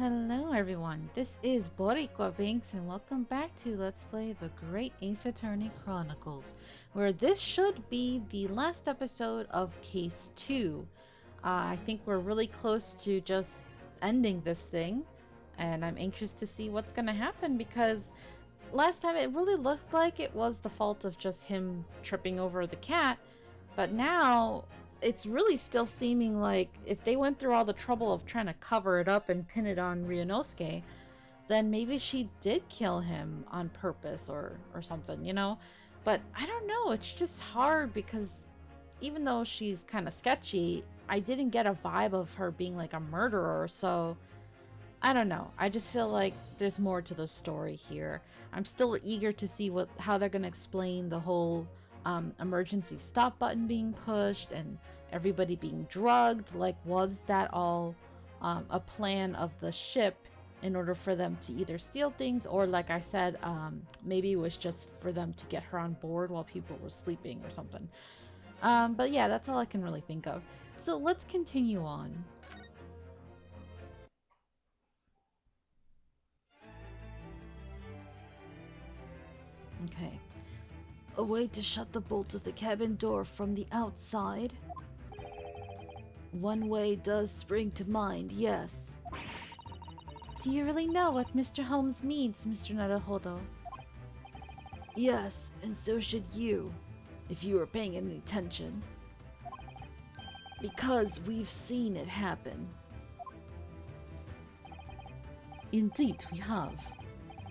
Hello everyone, this is Boricua Binks and welcome back to Let's Play The Great Ace Attorney Chronicles, where this should be the last episode of Case 2. I think we're really close to just ending this thing, and I'm anxious to see what's going to happen because last time it really looked like it was the fault of just him tripping over the cat, but now it's really still seeming like if they went through all the trouble of trying to cover it up and pin it on Ryunosuke, then maybe she did kill him on purpose or something, you know? But I don't know, it's just hard because even though she's kind of sketchy, I didn't get a vibe of her being like a murderer, so I don't know. I just feel like there's more to the story here. I'm still eager to see how they're going to explain the whole emergency stop button being pushed and everybody being drugged. Like, was that all a plan of the ship in order for them to either steal things or, like I said, maybe it was just for them to get her on board while people were sleeping or something. But yeah, that's all I can really think of. So let's continue on. Okay. A way to shut the bolt of the cabin door from the outside? One way does spring to mind, yes. Do you really know what Mr. Holmes means, Mr. Naruhodo? Yes, and so should you, if you were paying any attention. Because we've seen it happen. Indeed we have.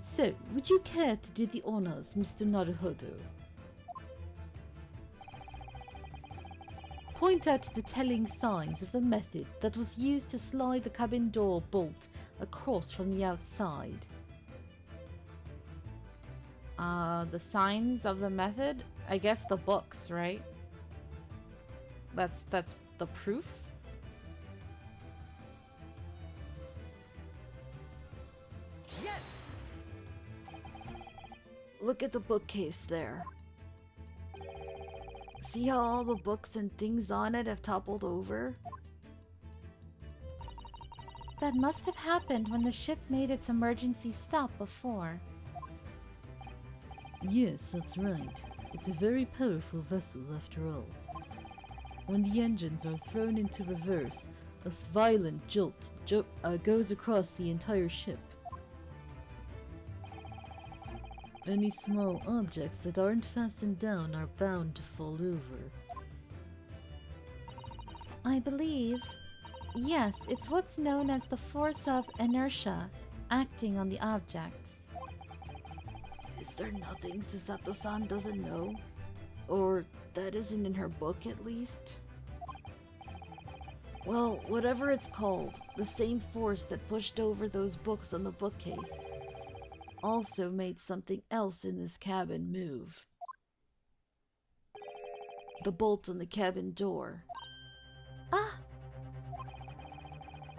So, would you care to do the honors, Mr. Naruhodo? Point out the telling signs of the method that was used to slide the cabin door bolt across from the outside. The signs of the method? I guess the books, right? That's the proof? Yes! Look at the bookcase there. See how all the books and things on it have toppled over? That must have happened when the ship made its emergency stop before. Yes, that's right. It's a very powerful vessel after all. When the engines are thrown into reverse, a violent jolt goes across the entire ship. Any small objects that aren't fastened down are bound to fall over. I believe... Yes, it's what's known as the force of inertia, acting on the objects. Is there nothing Susato-san doesn't know? Or that isn't in her book, at least? Well, whatever it's called, the same force that pushed over those books on the bookcase also made something else in this cabin move. The bolt on the cabin door. Ah!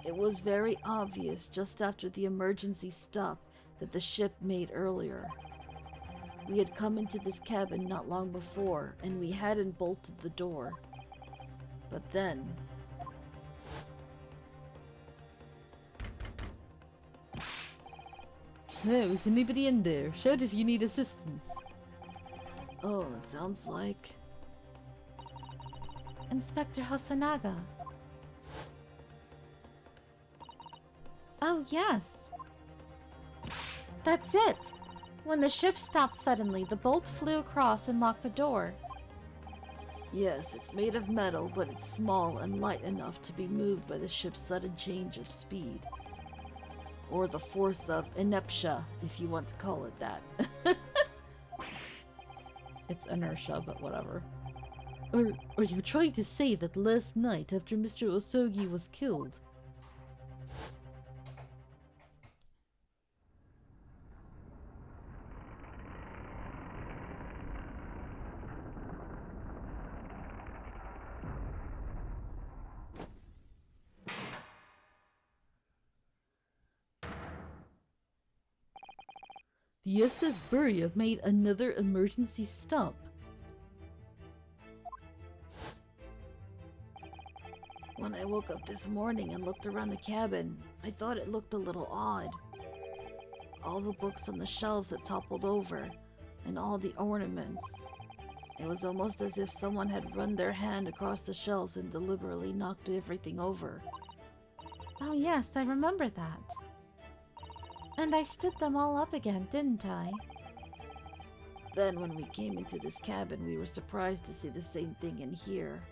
It was very obvious just after the emergency stop that the ship made earlier. We had come into this cabin not long before, and we hadn't bolted the door. But then... No, is anybody in there? Shout if you need assistance. Oh, it sounds like... Inspector Hosonaga. Oh, yes. That's it! When the ship stopped suddenly, the bolt flew across and locked the door. Yes, it's made of metal, but it's small and light enough to be moved by the ship's sudden change of speed. Or the force of inertia, if you want to call it that. It's inertia, but whatever. Or are you trying to say that last night after Mr. Osogi was killed? The SS Burya made another emergency stop. When I woke up this morning and looked around the cabin, I thought it looked a little odd. All the books on the shelves had toppled over, and all the ornaments. It was almost as if someone had run their hand across the shelves and deliberately knocked everything over. Oh yes, I remember that. And I stood them all up again, didn't I? Then when we came into this cabin, we were surprised to see the same thing in here.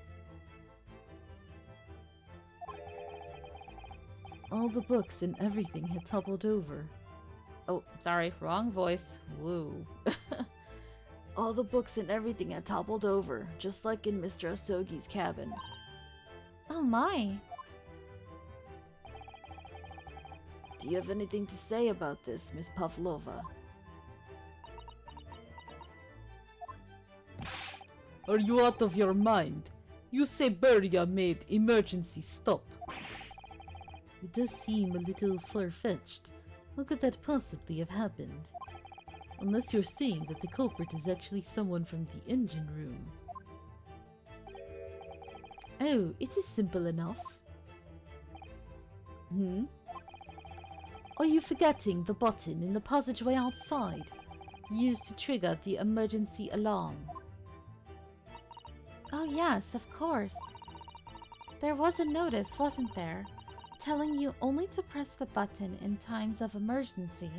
All the books and everything had toppled over. Oh, sorry, wrong voice. Woo. All the books and everything had toppled over, just like in Mr. Asogi's cabin. Oh my! Do you have anything to say about this, Miss Pavlova? Are you out of your mind? You say Beria made emergency stop. It does seem a little far-fetched. How could that possibly have happened? Unless you're saying that the culprit is actually someone from the engine room. Oh, it is simple enough. Are you forgetting the button in the passageway outside, used to trigger the emergency alarm? Oh yes, of course. There was a notice, wasn't there, telling you only to press the button in times of emergency.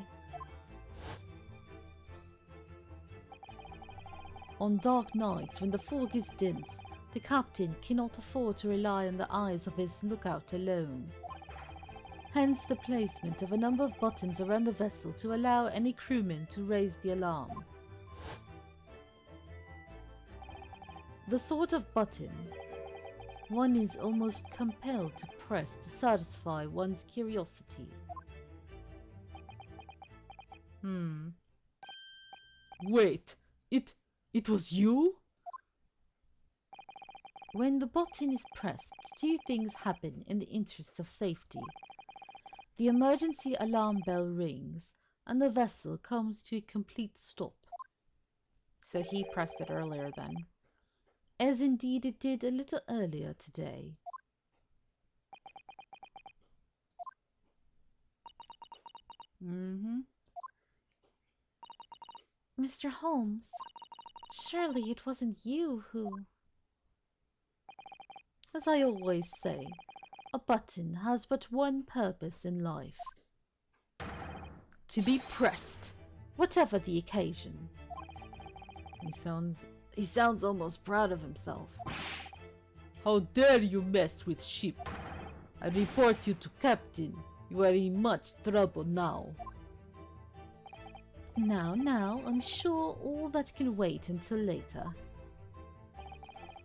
On dark nights, when the fog is dense, the captain cannot afford to rely on the eyes of his lookout alone. Hence the placement of a number of buttons around the vessel to allow any crewman to raise the alarm. The sort of button one is almost compelled to press to satisfy one's curiosity. Wait, it was you? When the button is pressed, two things happen in the interest of safety. The emergency alarm bell rings, and the vessel comes to a complete stop. So he pressed it earlier then. As indeed it did a little earlier today. Mr. Holmes, surely it wasn't you who... As I always say, a button has but one purpose in life. To be pressed, whatever the occasion. He sounds almost proud of himself. How dare you mess with ship? I report you to captain. You are in much trouble now. Now, I'm sure all that can wait until later.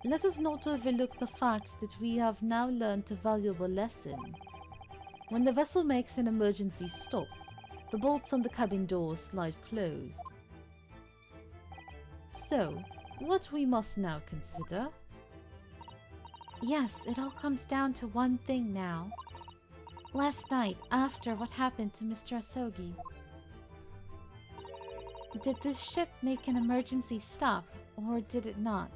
Let us not overlook the fact that we have now learned a valuable lesson. When the vessel makes an emergency stop, the bolts on the cabin doors slide closed. So, what we must now consider... Yes, it all comes down to one thing now. Last night, after what happened to Mr. Asogi, did this ship make an emergency stop, or did it not?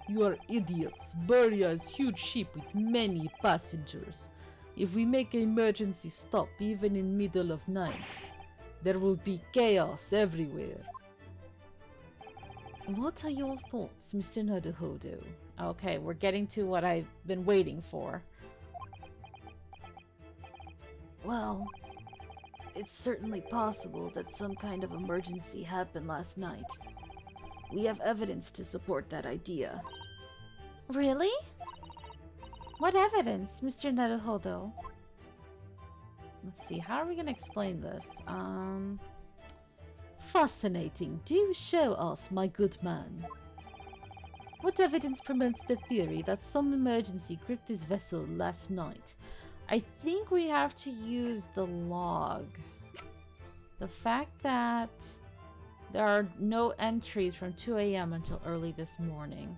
You are idiots. Beria is a huge ship with many passengers. If we make an emergency stop even in middle of night, there will be chaos everywhere. What are your thoughts, Mr. Naruhodo? Okay, we're getting to what I've been waiting for. Well, it's certainly possible that some kind of emergency happened last night. We have evidence to support that idea. Really? What evidence, Mr. Naruhodo? Let's see, how are we going to explain this? Fascinating. Do show us, my good man. What evidence promotes the theory that some emergency gripped this vessel last night? I think we have to use the log. The fact that there are no entries from 2 a.m. until early this morning.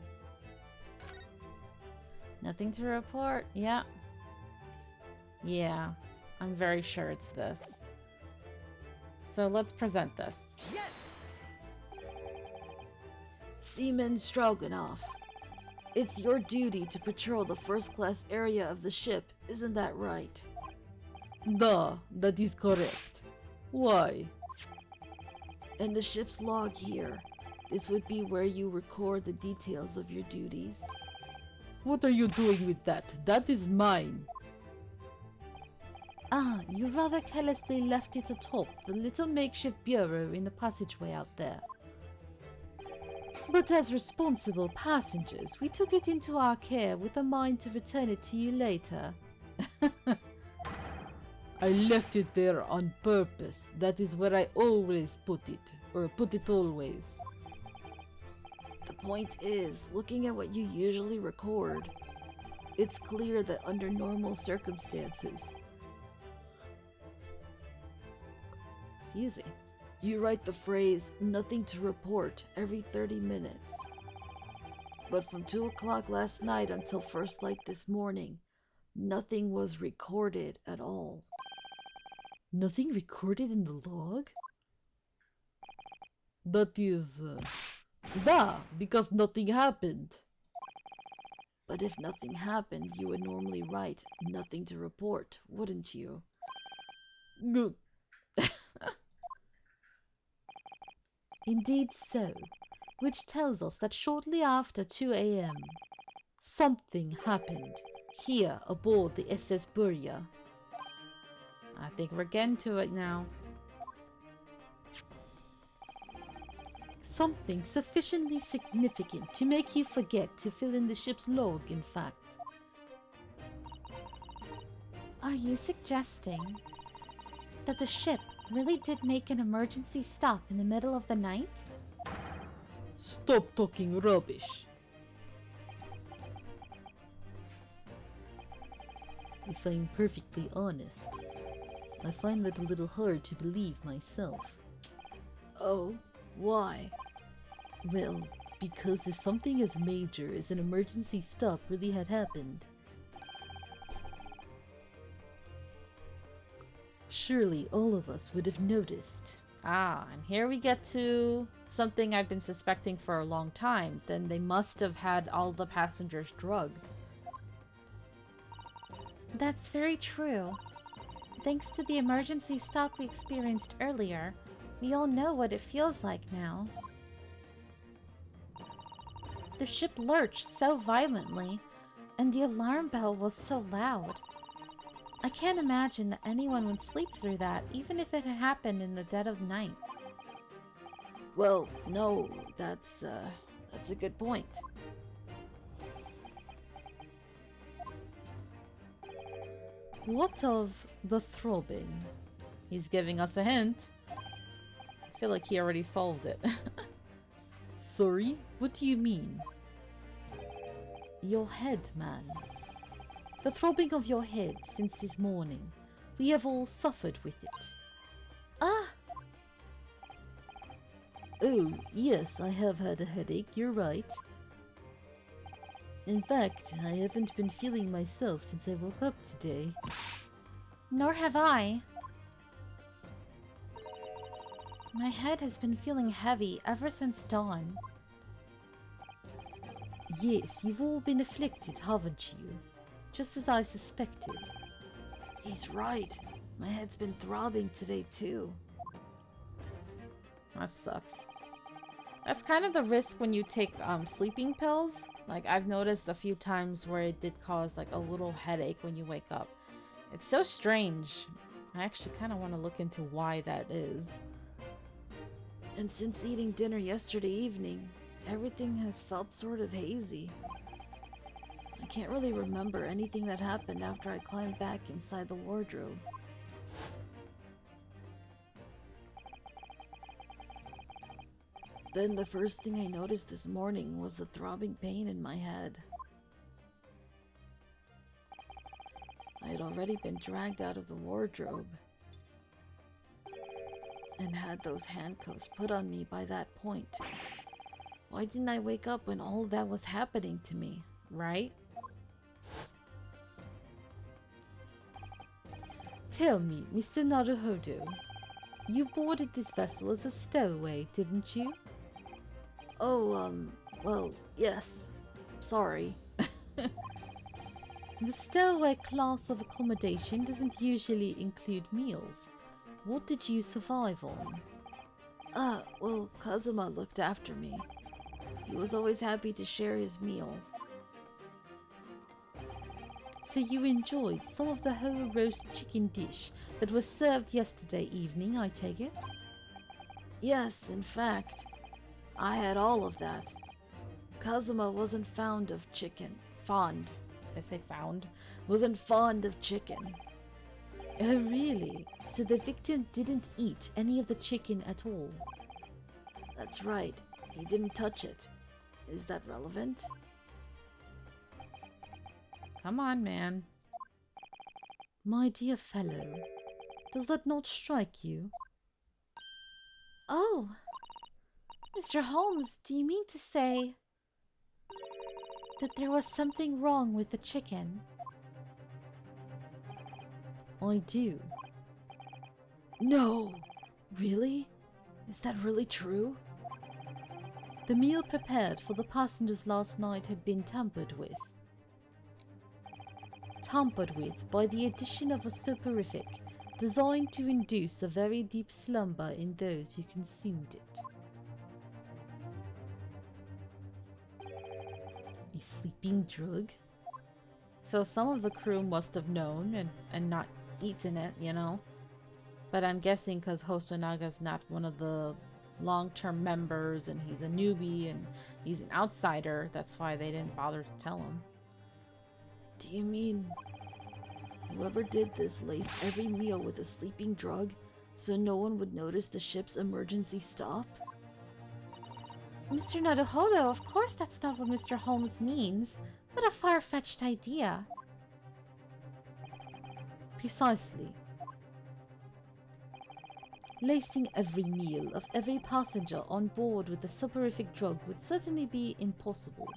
Nothing to report? Yeah. Yeah, I'm very sure it's this. So let's present this. Yes! Seaman Stroganoff. It's your duty to patrol the first-class area of the ship, isn't that right? Da, that is correct. Why? In the ship's log here, this would be where you record the details of your duties. What are you doing with that? That is mine. Ah, you rather carelessly left it atop the little makeshift bureau in the passageway out there. But as responsible passengers, we took it into our care with a mind to return it to you later. I left it there on purpose. That is where I always put it. Or put it always. The point is, looking at what you usually record, it's clear that under normal circumstances, Excuse me. you write the phrase, "nothing to report," every 30 minutes. But from 2 o'clock last night until first light this morning, nothing was recorded at all. Nothing recorded in the log? That is... Da, because nothing happened. But if nothing happened, you would normally write, "nothing to report," wouldn't you? Good. Indeed so, which tells us that shortly after 2 a.m., something happened here aboard the SS Burya. I think we're getting to it now. Something sufficiently significant to make you forget to fill in the ship's log, in fact. Are you suggesting that the ship really did make an emergency stop in the middle of the night? Stop talking rubbish. If I'm perfectly honest, I find that a little hard to believe myself. Oh, why? Well, because if something as major as an emergency stop really had happened, surely all of us would have noticed. Ah, and here we get to something I've been suspecting for a long time. Then they must have had all the passengers drugged. That's very true. Thanks to the emergency stop we experienced earlier, we all know what it feels like now. The ship lurched so violently, and the alarm bell was so loud. I can't imagine that anyone would sleep through that, even if it had happened in the dead of night. Well, no, that's a good point. What of the throbbing? He's giving us a hint. I feel like he already solved it. Sorry, what do you mean? Your head, man. The throbbing of your head since this morning. We have all suffered with it. Ah! Oh, yes, I have had a headache, you're right. In fact, I haven't been feeling myself since I woke up today. Nor have I. My head has been feeling heavy ever since dawn. Yes, you've all been afflicted, haven't you? Just as I suspected. He's right. My head's been throbbing today too. That sucks. That's kind of the risk when you take sleeping pills. Like, I've noticed a few times where it did cause like a little headache when you wake up. It's so strange. I actually kind of want to look into why that is. And since eating dinner yesterday evening, everything has felt sort of hazy. I can't really remember anything that happened after I climbed back inside the wardrobe. Then the first thing I noticed this morning was the throbbing pain in my head. I had already been dragged out of the wardrobe and had those handcuffs put on me by that point. Why didn't I wake up when all that was happening to me, right? Tell me, Mr. Naruhodo, you boarded this vessel as a stowaway, didn't you? Oh, well, yes. Sorry. The stowaway class of accommodation doesn't usually include meals. What did you survive on? Well, Kazuma looked after me. He was always happy to share his meals. So you enjoyed some of the whole roast chicken dish that was served yesterday evening, I take it? Yes, in fact, I had all of that. Kazuma wasn't fond of chicken. Fond. I say found. Wasn't fond of chicken. Oh, really? So the victim didn't eat any of the chicken at all? That's right. He didn't touch it. Is that relevant? Come on, man. My dear fellow, does that not strike you? Oh! Mr. Holmes, do you mean to say that there was something wrong with the chicken? I do. No! Really? Is that really true? The meal prepared for the passengers last night had been tampered with. Tampered with by the addition of a soporific designed to induce a very deep slumber in those who consumed it. A sleeping drug? So some of the crew must have known and not eaten it, you know? But I'm guessing because Hosonaga's not one of the long-term members and he's a newbie and he's an outsider, that's why they didn't bother to tell him. Do you mean whoever did this laced every meal with a sleeping drug so no one would notice the ship's emergency stop? Mr. Naruhodo, of course that's not what Mr. Holmes means. What a far-fetched idea. Precisely. Lacing every meal of every passenger on board with the soporific drug would certainly be impossible.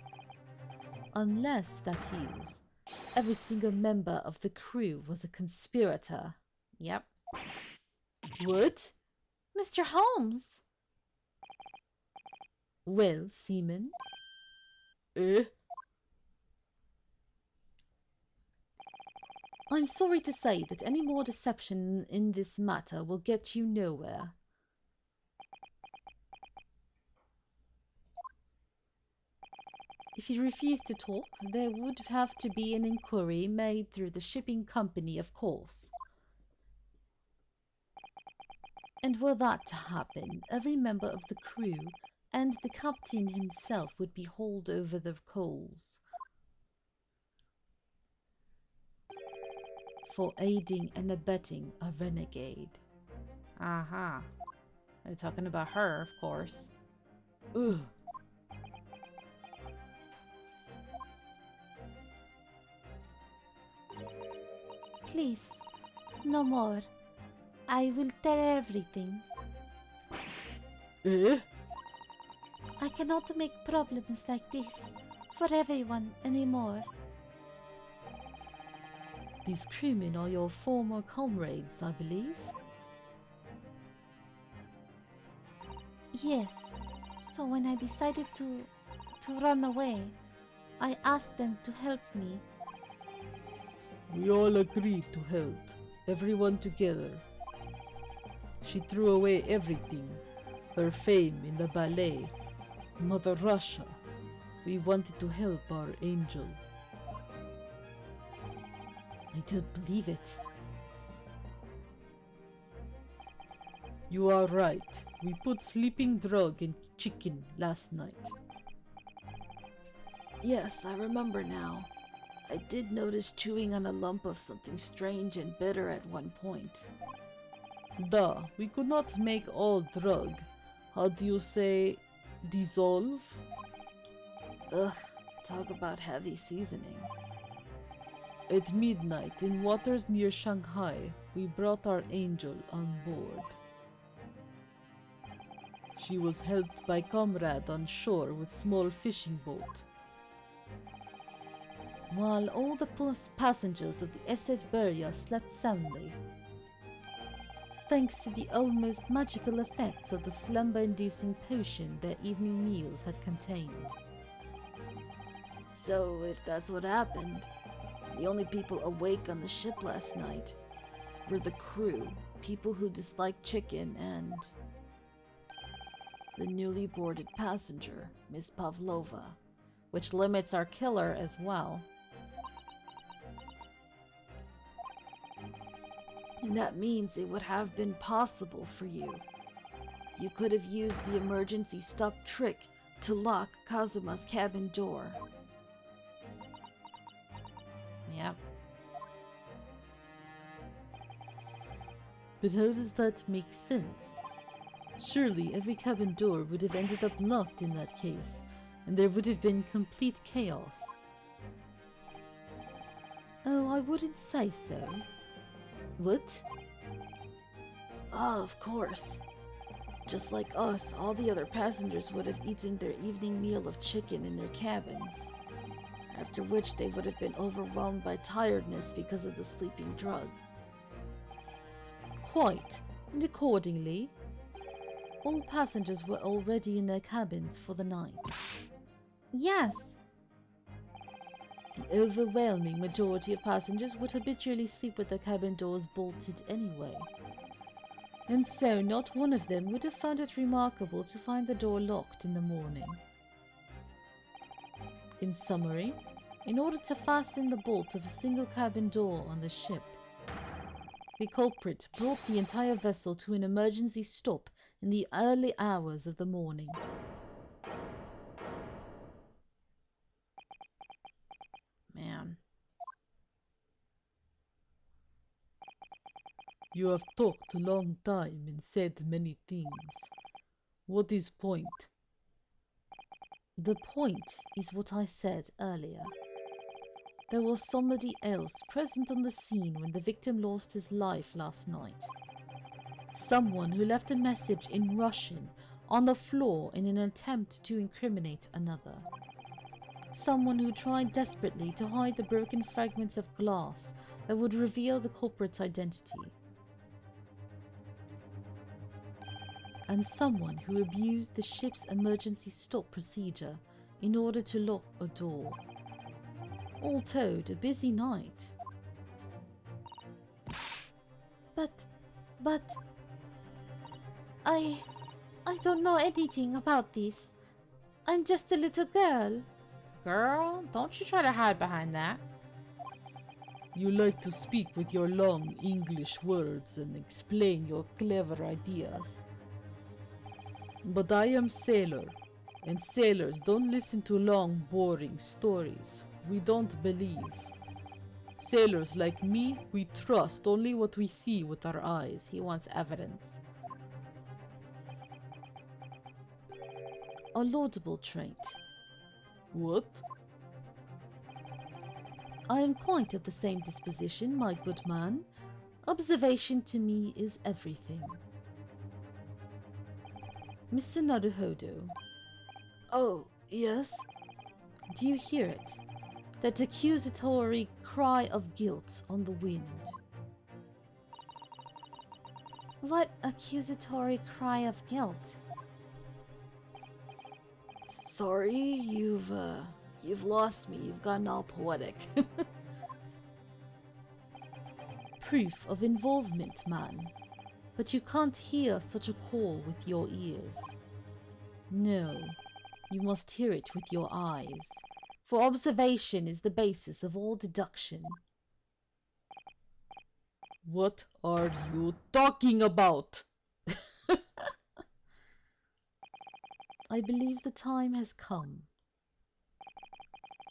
Unless, that is, every single member of the crew was a conspirator. Yep. What? Mr. Holmes! Well, seaman? Eh? I'm sorry to say that any more deception in this matter will get you nowhere. If you refuse to talk, there would have to be an inquiry made through the shipping company, of course. And were that to happen, every member of the crew and the captain himself would be hauled over the coals for aiding and abetting a renegade. Aha. They're talking about her, of course. Ugh. Please, no more. I will tell everything. Eh? I cannot make problems like this for everyone anymore. These crewmen are your former comrades, I believe. Yes. So when I decided to run away, I asked them to help me. We all agreed to help, everyone together. She threw away everything, her fame in the ballet, Mother Russia. We wanted to help our angel. I don't believe it. You are right. We put sleeping drug in chicken last night. Yes, I remember now. I did notice chewing on a lump of something strange and bitter at one point. Duh, we could not make all drug. How do you say dissolve? Ugh, talk about heavy seasoning. At midnight, in waters near Shanghai, we brought our angel on board. She was helped by comrade on shore with small fishing boat. While all the passengers of the SS Beria slept soundly, thanks to the almost magical effects of the slumber-inducing potion their evening meals had contained. So, if that's what happened, the only people awake on the ship last night were the crew, people who disliked chicken, and the newly boarded passenger, Miss Pavlova. Which limits our killer as well. And that means it would have been possible for you. You could have used the emergency stop trick to lock Kazuma's cabin door. Yep. But how does that make sense? Surely every cabin door would have ended up locked in that case, and there would have been complete chaos. Oh, I wouldn't say so. What? Ah, of course. Just like us, all the other passengers would have eaten their evening meal of chicken in their cabins, after which they would have been overwhelmed by tiredness because of the sleeping drug. Quite. And accordingly, all passengers were already in their cabins for the night. Yes. The overwhelming majority of passengers would habitually sleep with their cabin doors bolted anyway. And so not one of them would have found it remarkable to find the door locked in the morning. In summary, in order to fasten the bolt of a single cabin door on the ship, the culprit brought the entire vessel to an emergency stop in the early hours of the morning. Man. You have talked a long time and said many things. What is point? The point is what I said earlier. There was somebody else present on the scene when the victim lost his life last night. Someone who left a message in Russian on the floor in an attempt to incriminate another. Someone who tried desperately to hide the broken fragments of glass that would reveal the culprit's identity. And someone who abused the ship's emergency stop procedure in order to lock a door. All told, a busy night. But... I don't know anything about this. I'm just a little girl. Girl, don't you try to hide behind that. You like to speak with your long English words and explain your clever ideas. But I am sailor, and sailors don't listen to long, boring stories. We don't believe. Sailors like me, we trust only what we see with our eyes. He wants evidence. A laudable trait. What? I am quite of the same disposition, my good man. Observation to me is everything. Mr. Naruhodo. Oh, yes? Do you hear it? That accusatory cry of guilt on the wind. What accusatory cry of guilt? Sorry, you've lost me. You've gotten all poetic. Proof of involvement, man. But you can't hear such a call with your ears. No, you must hear it with your eyes. For observation is the basis of all deduction. What are you talking about? I believe the time has come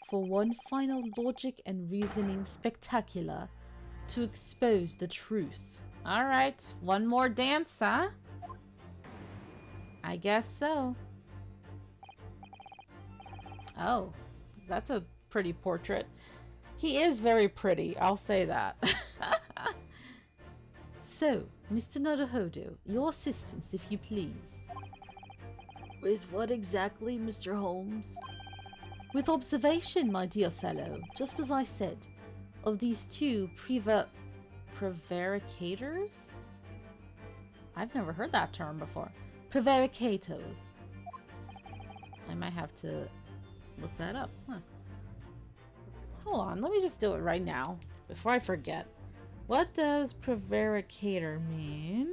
for one final logic and reasoning spectacular to expose the truth. Alright, one more dance, huh? I guess so. Oh, that's a pretty portrait. He is very pretty, I'll say that. So, Mr. Naruhodo, your assistance, if you please. With what exactly, Mr. Holmes? With observation, my dear fellow, just as I said, of these two Prevaricators? I've never heard that term before. prevaricators. I might have to look that up. Huh. Hold on, let me just do it right now before I forget. What does prevaricator mean?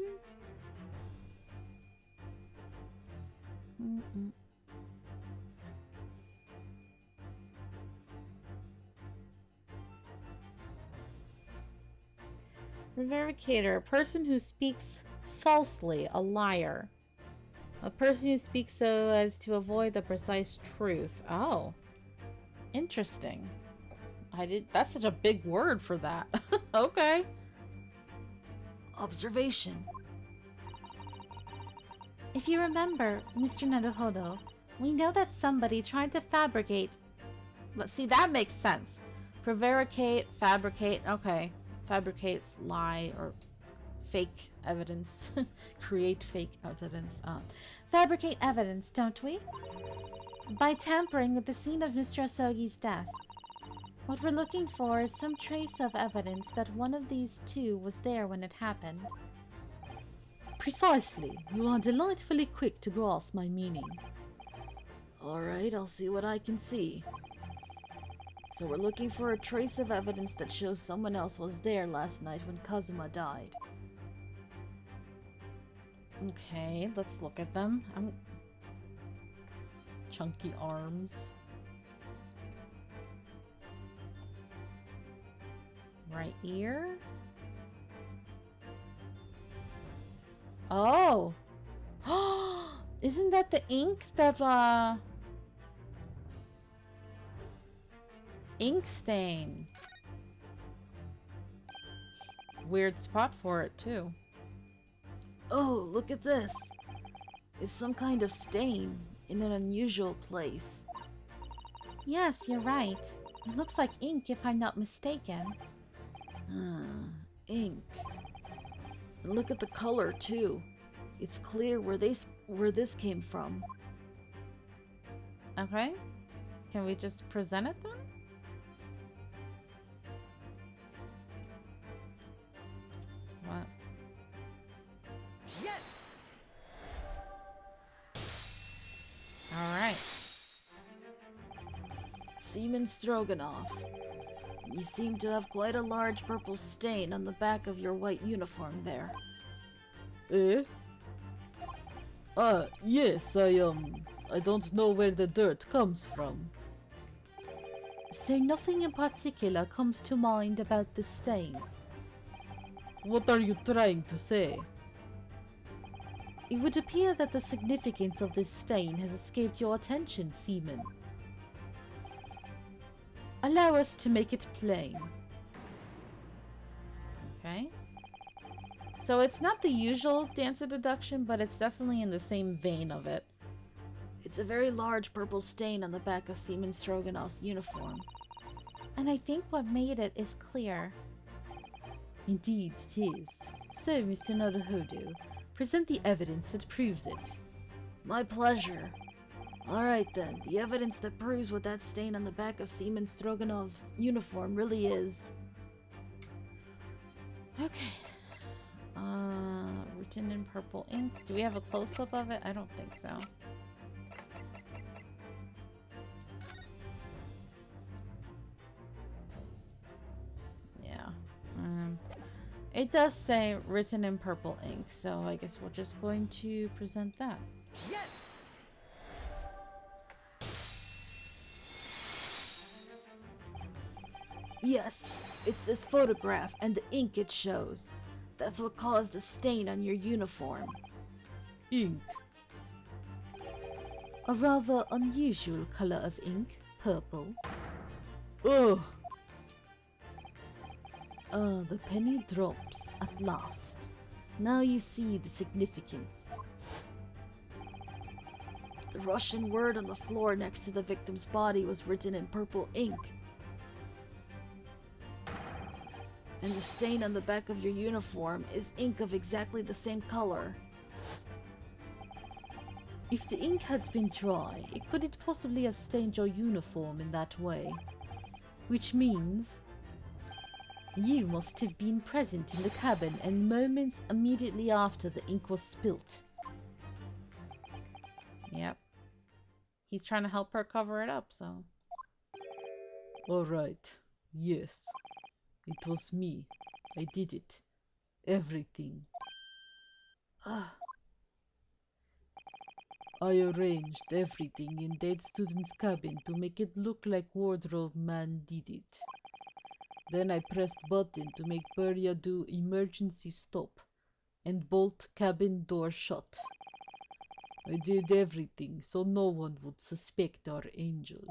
Prevaricator, a person who speaks falsely, a liar. A person who speaks so as to avoid the precise truth. Oh, interesting. That's such a big word for that. Okay. Observation. If you remember, Mr. Naruhodo, we know that somebody tried to fabricate. Let's see, that makes sense. Prevaricate, fabricate. Okay. Fabricates, lie, or fake evidence. Create fake evidence. Fabricate evidence, don't we? By tampering with the scene of Mr. Asogi's death. What we're looking for is some trace of evidence that one of these two was there when it happened. Precisely. You are delightfully quick to grasp my meaning. Alright, I'll see what I can see. So we're looking for a trace of evidence that shows someone else was there last night when Kazuma died. Okay, let's look at them. Chunky arms. Right ear. Oh! Isn't that the ink that, ink stain. Weird spot for it, too. Oh, look at this. It's some kind of stain in an unusual place. Yes, you're right. It looks like ink if I'm not mistaken. Ink. And look at the color too. It's clear where this came from. Okay. Can we just present it then? What? Yes! Alright. Seaman Stroganoff. You seem to have quite a large purple stain on the back of your white uniform there. Eh? Yes, I don't know where the dirt comes from. So nothing in particular comes to mind about the stain. What are you trying to say? It would appear that the significance of this stain has escaped your attention, Seaman. Allow us to make it plain. Okay. So it's not the usual dance of deduction, but it's definitely in the same vein of it. It's a very large purple stain on the back of Seaman Stroganoff's uniform. And I think what made it is clear. Indeed, it is. So, Mr. Naruhodo, present the evidence that proves it. My pleasure. Alright then, the evidence that proves what that stain on the back of Seaman Stroganoff's uniform really is. Okay. Written in purple ink. Do we have a close-up of it? I don't think so. Yeah. It does say written in purple ink, so I guess we're just going to present that. Yes! Yes, it's this photograph and the ink it shows. That's what caused the stain on your uniform. Ink. A rather unusual color of ink, purple. Ugh. The penny drops at last. Now you see the significance. The Russian word on the floor next to the victim's body was written in purple ink. And the stain on the back of your uniform is ink of exactly the same color. If the ink had been dry, could it possibly have stained your uniform in that way? Which means you must have been present in the cabin and moments immediately after the ink was spilt. Yep. He's trying to help her cover it up, so. Alright. Yes, it was me. I did it. Everything. Ugh. I arranged everything in that student's cabin to make it look like Wardrobe Man did it. Then I pressed button to make Beria do emergency stop and bolt cabin door shut. I did everything so no one would suspect our angel.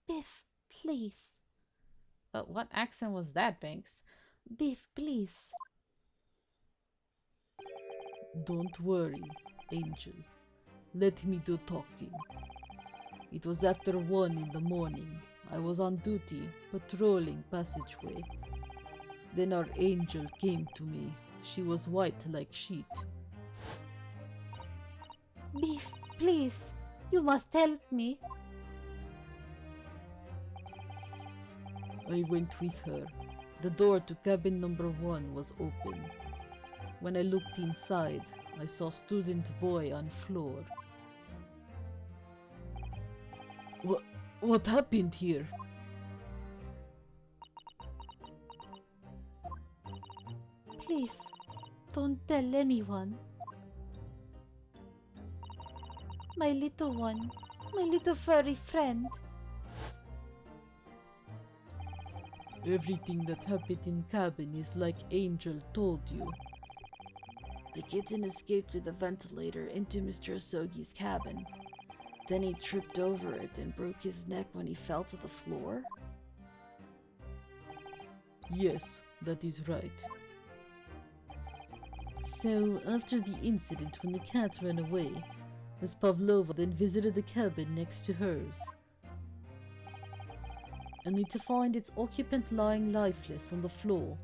Biff, please. But what accent was that, Banks? Biff, please. Don't worry, angel. Let me do talking. It was after 1 in the morning. I was on duty, patrolling passageway. Then our angel came to me. She was white like sheet. Biff, please. You must help me. I went with her. The door to cabin number 1 was open. When I looked inside, I saw student boy on floor. What happened here? Please, don't tell anyone. My little one, my little furry friend. Everything that happened in cabin is like Angel told you. The kitten escaped through the ventilator into Mr. Asogi's cabin. Then he tripped over it and broke his neck when he fell to the floor? Yes, that is right. So, after the incident when the cat ran away, Miss Pavlova then visited the cabin next to hers, only to find its occupant lying lifeless on the floor.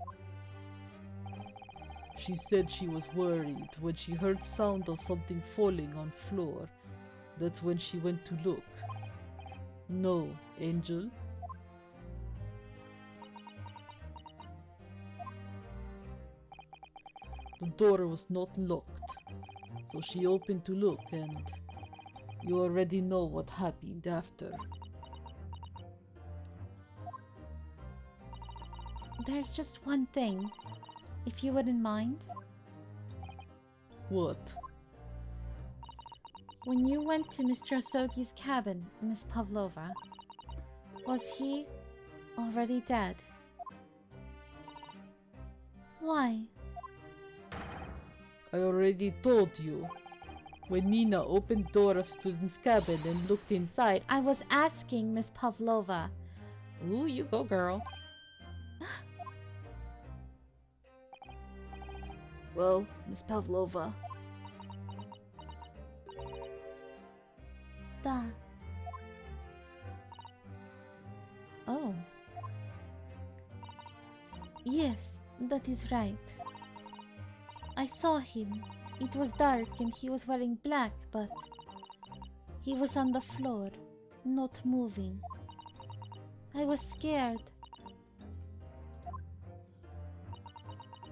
She said she was worried when she heard sound of something falling on floor. That's when she went to look. No, Angel? The door was not locked, so she opened to look, and you already know what happened after. There's just one thing, if you wouldn't mind. What? When you went to Mr. Asogi's cabin, Miss Pavlova, was he already dead? Why? I already told you. When Nina opened door of student's cabin and looked inside, I was asking Miss Pavlova. Ooh, you go, girl. Well, Miss Pavlova, Da. Oh. Yes, that is right. I saw him. It was dark and he was wearing black, but he was on the floor, not moving. I was scared.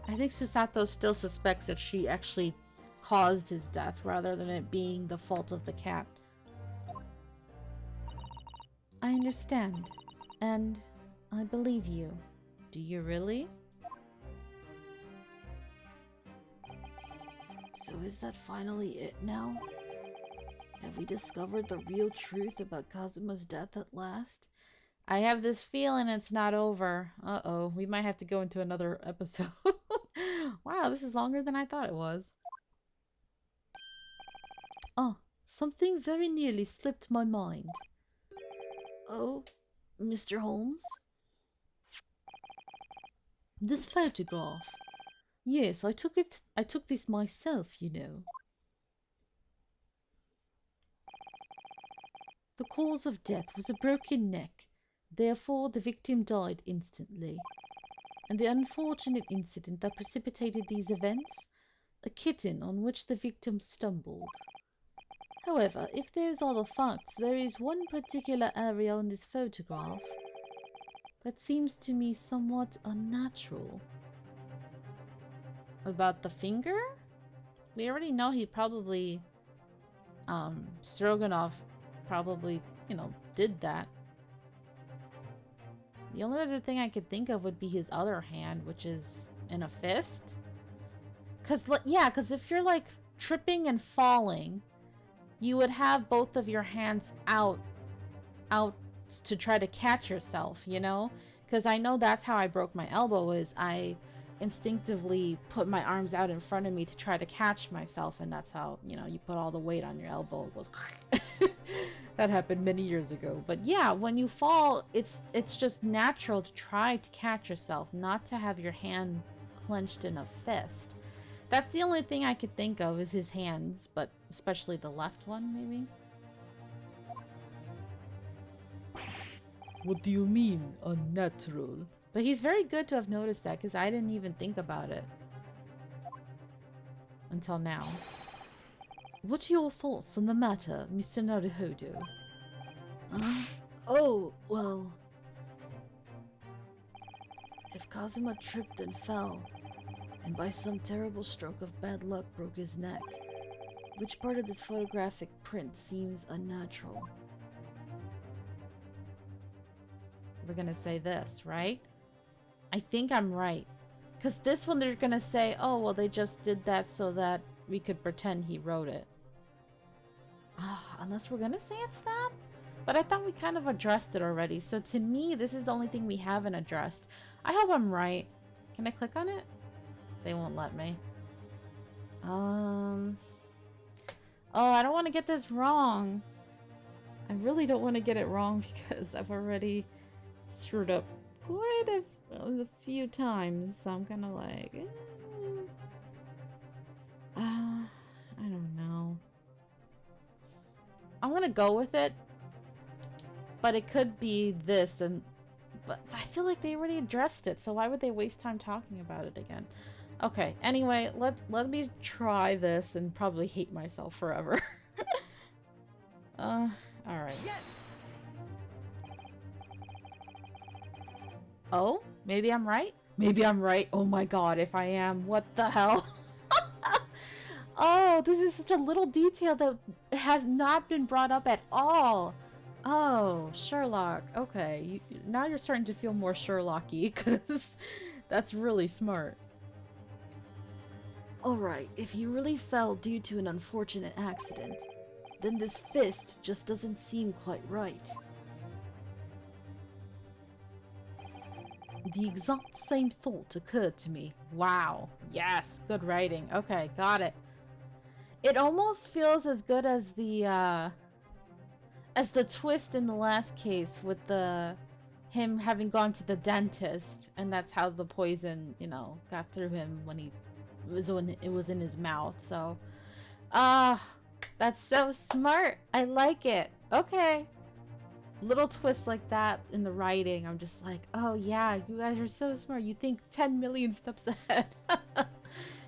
I think Susato still suspects that she actually caused his death rather than it being the fault of the cat. I understand, and I believe you. Do you really? so is that finally it now? Have we discovered the real truth about Kazuma's death at last? I have this feeling it's not over. Uh-oh, we might have to go into another episode. Wow, this is longer than I thought it was. ah, something very nearly slipped my mind. Oh, Mr. Holmes? This photograph. Yes, I took this myself, you know. The cause of death was a broken neck. Therefore, the victim died instantly. And the unfortunate incident that precipitated these events? A kitten on which the victim stumbled. However, if those are the facts, there is one particular area on this photograph that seems to me somewhat unnatural. About the finger? We already know he probably, Stroganoff probably, did that. The only other thing I could think of would be his other hand, which is in a fist. Because if you're like tripping and falling, you would have both of your hands out to try to catch yourself, you know? Because I know that's how I broke my elbow, is I instinctively put my arms out in front of me to try to catch myself, and that's how, you know, you put all the weight on your elbow, it goes that happened many years ago. But yeah, when you fall, it's just natural to try to catch yourself, not to have your hand clenched in a fist. That's the only thing I could think of is his hands, but especially the left one, maybe. What do you mean, unnatural? But he's very good to have noticed that, because I didn't even think about it until now. What are your thoughts on the matter, Mr. Naruhodo? Oh, well... If Kazuma tripped and fell, and by some terrible stroke of bad luck broke his neck, which part of this photographic print seems unnatural? We're gonna say this, right? I think I'm right. Because this one they're gonna say, oh, well, they just did that so that we could pretend he wrote it. Unless we're gonna say it's that? But I thought we kind of addressed it already. So to me, this is the only thing we haven't addressed. I hope I'm right. Can I click on it? They won't let me. Oh, I don't want to get this wrong. I really don't want to get it wrong because I've already screwed up quite a few times. So I'm kind of like... I don't know. I'm gonna go with it. But it could be this, but I feel like they already addressed it, so why would they waste time talking about it again? Okay, anyway, let me try this and probably hate myself forever. Alright. Yes! Oh, maybe I'm right? Maybe I'm right. Oh my god, if I am, what the hell? Oh, this is such a little detail that has not been brought up at all. Oh, Sherlock. Okay, now you're starting to feel more Sherlocky, because that's really smart. Alright, if he really fell due to an unfortunate accident, then this fist just doesn't seem quite right. The exact same thought occurred to me. Wow. Yes, good writing. Okay, got it. It almost feels as good as the twist in the last case with him having gone to the dentist, and that's how the poison, you know, got through him when it was in his mouth. So, that's so smart. I like it. Okay. Little twists like that in the writing, I'm just like, oh yeah, you guys are so smart. You think 10 million steps ahead.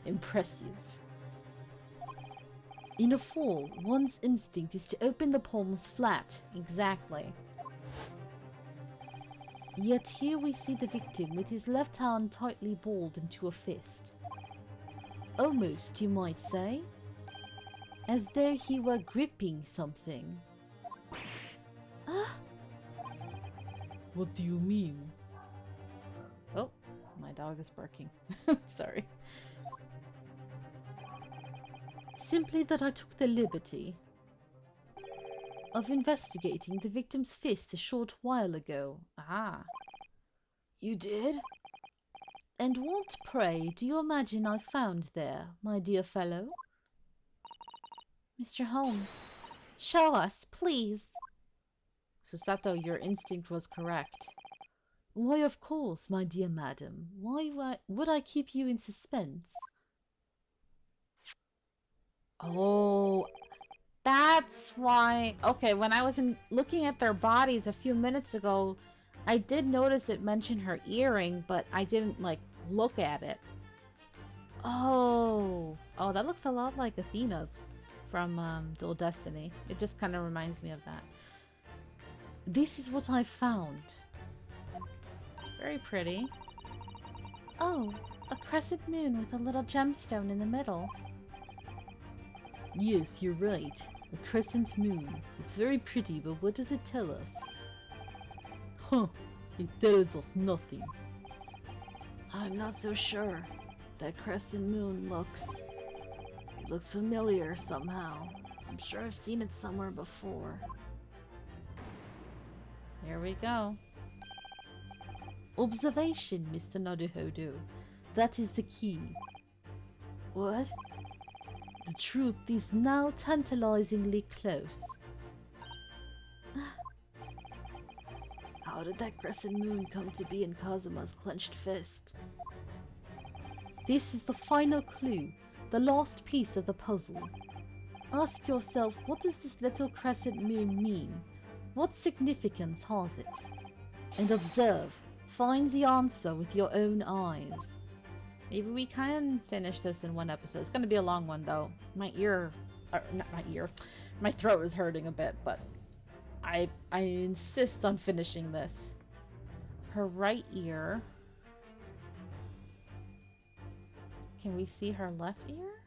Impressive. In a fall, one's instinct is to open the palms flat. Exactly. Yet here we see the victim with his left hand tightly balled into a fist. Almost, you might say, as though he were gripping something. What do you mean? Oh, my dog is barking. Sorry. Simply that I took the liberty of investigating the victim's fist a short while ago. Ah. You did? And what, pray, do you imagine I found there, my dear fellow? Mr. Holmes, show us, please. Susato, your instinct was correct. Why, of course, my dear madam. Why would I keep you in suspense? Oh, that's why. Okay, when I was looking at their bodies a few minutes ago, I did notice it mentioned her earring, but I didn't, like, look at it. Oh, that looks a lot like Athena's from Dual Destiny. It just kind of reminds me of that. This is what I found. Very pretty. Oh, a crescent moon with a little gemstone in the middle. Yes, you're right. A crescent moon. It's very pretty, but what does it tell us? Huh. It tells us nothing. I'm not so sure. That crescent moon looks... It looks familiar somehow. I'm sure I've seen it somewhere before. Here we go. Observation, Mr. Naruhodo. That is the key. What? The truth is now tantalizingly close. How did that crescent moon come to be in Kazuma's clenched fist? This is the final clue, the last piece of the puzzle. Ask yourself, what does this little crescent moon mean? What significance has it? And observe. Find the answer with your own eyes. Maybe we can finish this in one episode. It's going to be a long one, though. My throat is hurting a bit, but I insist on finishing this. Her right ear. Can we see her left ear?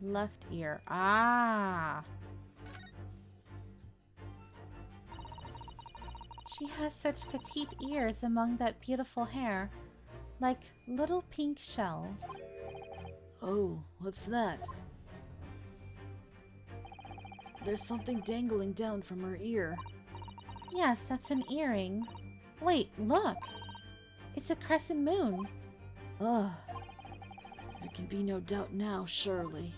Left ear. Ah! She has such petite ears among that beautiful hair, like little pink shells. Oh, what's that? There's something dangling down from her ear. Yes, that's an earring. Wait, look! It's a crescent moon. Ugh. There can be no doubt now, surely.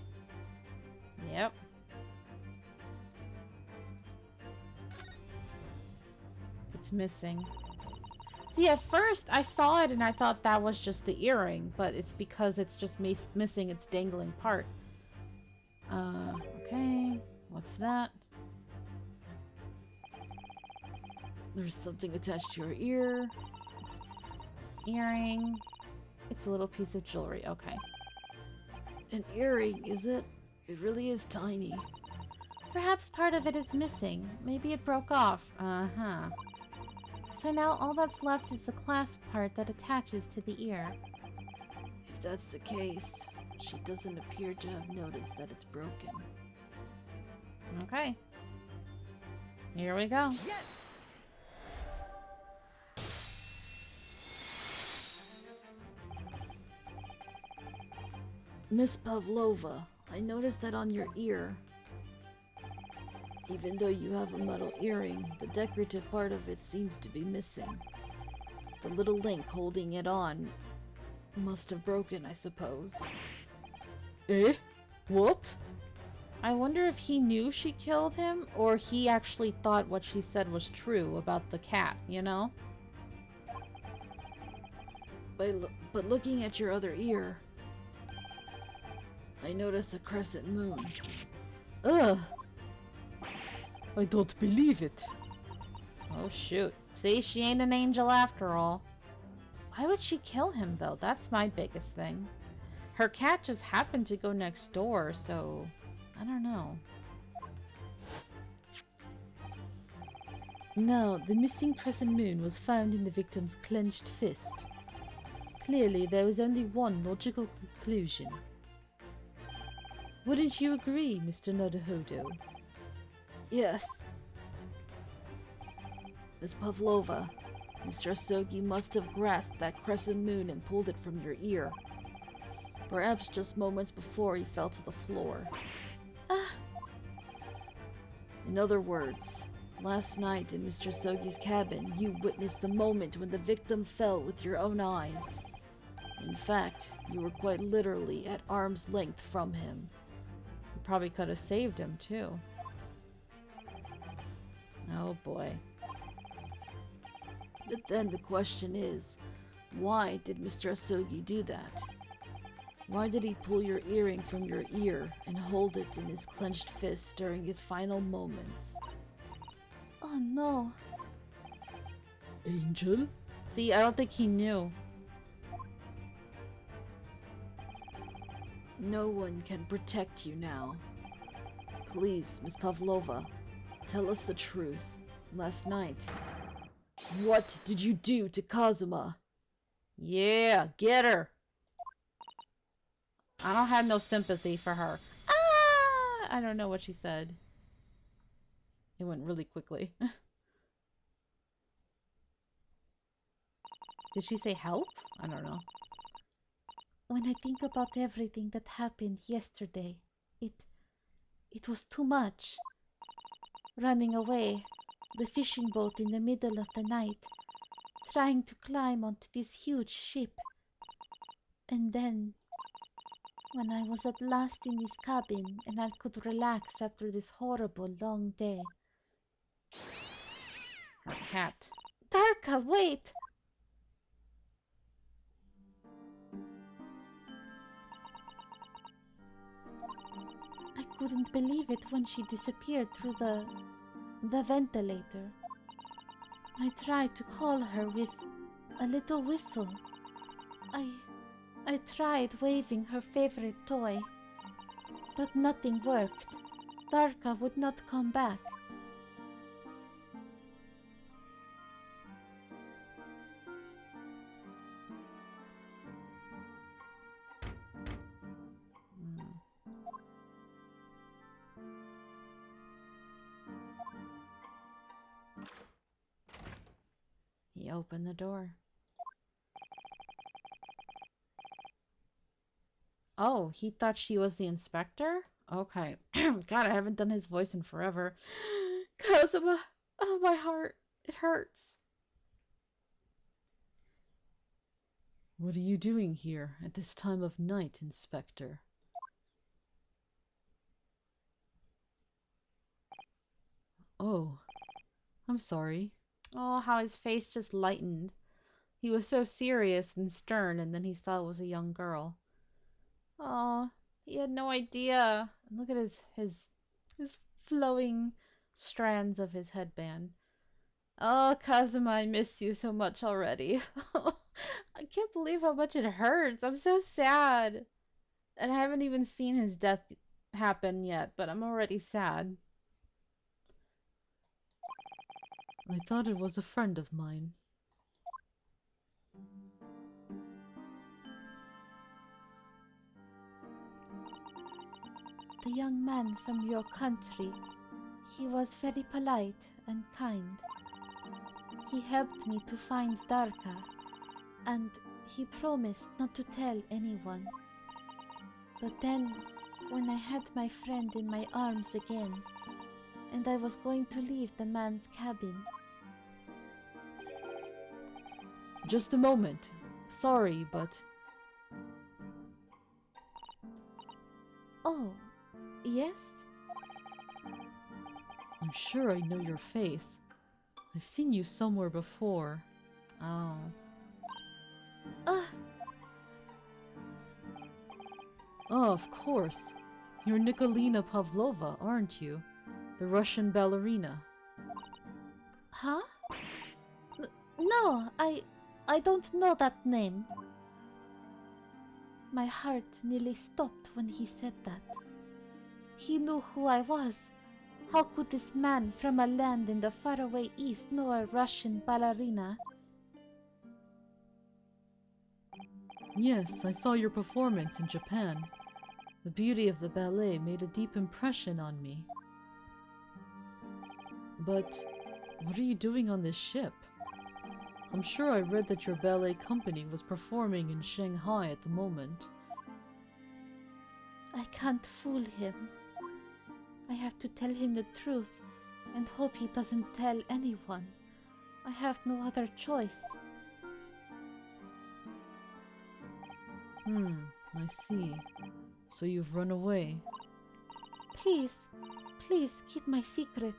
Yep. It's missing. See, at first I saw it and I thought that was just the earring, but it's because it's just missing its dangling part. Okay. What's that? There's something attached to her ear. Earring. It's a little piece of jewelry. Okay. An earring, is it? It really is tiny. Perhaps part of it is missing. Maybe it broke off. Uh-huh. So now all that's left is the clasp part that attaches to the ear. If that's the case, she doesn't appear to have noticed that it's broken. Okay. Here we go. Yes! Miss Pavlova, I noticed that on your ear. Even though you have a metal earring, the decorative part of it seems to be missing. The little link holding it on must have broken, I suppose. Eh? What? I wonder if he knew she killed him, or he actually thought what she said was true about the cat, you know? But looking at your other ear, I notice a crescent moon. Ugh. I don't believe it. Oh, shoot. See, she ain't an angel after all. Why would she kill him, though? That's my biggest thing. Her cat just happened to go next door, so... I don't know. Now, the missing crescent moon was found in the victim's clenched fist. Clearly, there was only one logical conclusion. Wouldn't you agree, Mr. Naruhodo? Yes. Miss Pavlova, Mr. Asogi must have grasped that crescent moon and pulled it from your ear. Perhaps just moments before he fell to the floor. In other words, last night in Mr. Sogi's cabin, you witnessed the moment when the victim fell with your own eyes. In fact, you were quite literally at arm's length from him. You probably could have saved him, too. Oh, boy. But then the question is, why did Mr. Asogi do that? Why did he pull your earring from your ear and hold it in his clenched fist during his final moments? Oh no. Angel? See, I don't think he knew. No one can protect you now. Please, Miss Pavlova, tell us the truth. Last night, what did you do to Kazuma? Yeah, get her. I don't have no sympathy for her. Ah! I don't know what she said. It went really quickly. Did she say help? I don't know. When I think about everything that happened yesterday, it was too much. Running away, the fishing boat in the middle of the night, trying to climb onto this huge ship. And then, when I was at last in this cabin and I could relax after this horrible long day. Her cat. Darka, wait! I couldn't believe it when she disappeared through the ventilator. I tried to call her with a little whistle. I tried waving her favorite toy, but nothing worked. Darka would not come back. Mm. He opened the door. Oh, he thought she was the inspector? Okay. God, I haven't done his voice in forever. Kazuma! Oh, my heart. It hurts. What are you doing here at this time of night, Inspector? Oh, I'm sorry. Oh, how his face just lightened. He was so serious and stern, and then he saw it was a young girl. Oh, he had no idea. And look at his flowing strands of his headband. Oh, Kazuma, I miss you so much already. I can't believe how much it hurts. I'm so sad. And I haven't even seen his death happen yet, but I'm already sad. I thought it was a friend of mine. The young man from your country, he was very polite and kind. He helped me to find Darka, and he promised not to tell anyone. But then, when I had my friend in my arms again, and I was going to leave the man's cabin. Just a moment. Sorry, but... Oh, yes? I'm sure I know your face. I've seen you somewhere before. Oh. Ah, Oh, of course. You're Nikolina Pavlova, aren't you? The Russian ballerina. huh? No, I don't know that name. My heart nearly stopped when he said that. He knew who I was. How could this man from a land in the faraway east know a Russian ballerina? Yes, I saw your performance in Japan. The beauty of the ballet made a deep impression on me. But what are you doing on this ship? I'm sure I read that your ballet company was performing in Shanghai at the moment. I can't fool him. I have to tell him the truth and hope he doesn't tell anyone. I have no other choice. I see. So you've run away. Please, please keep my secret.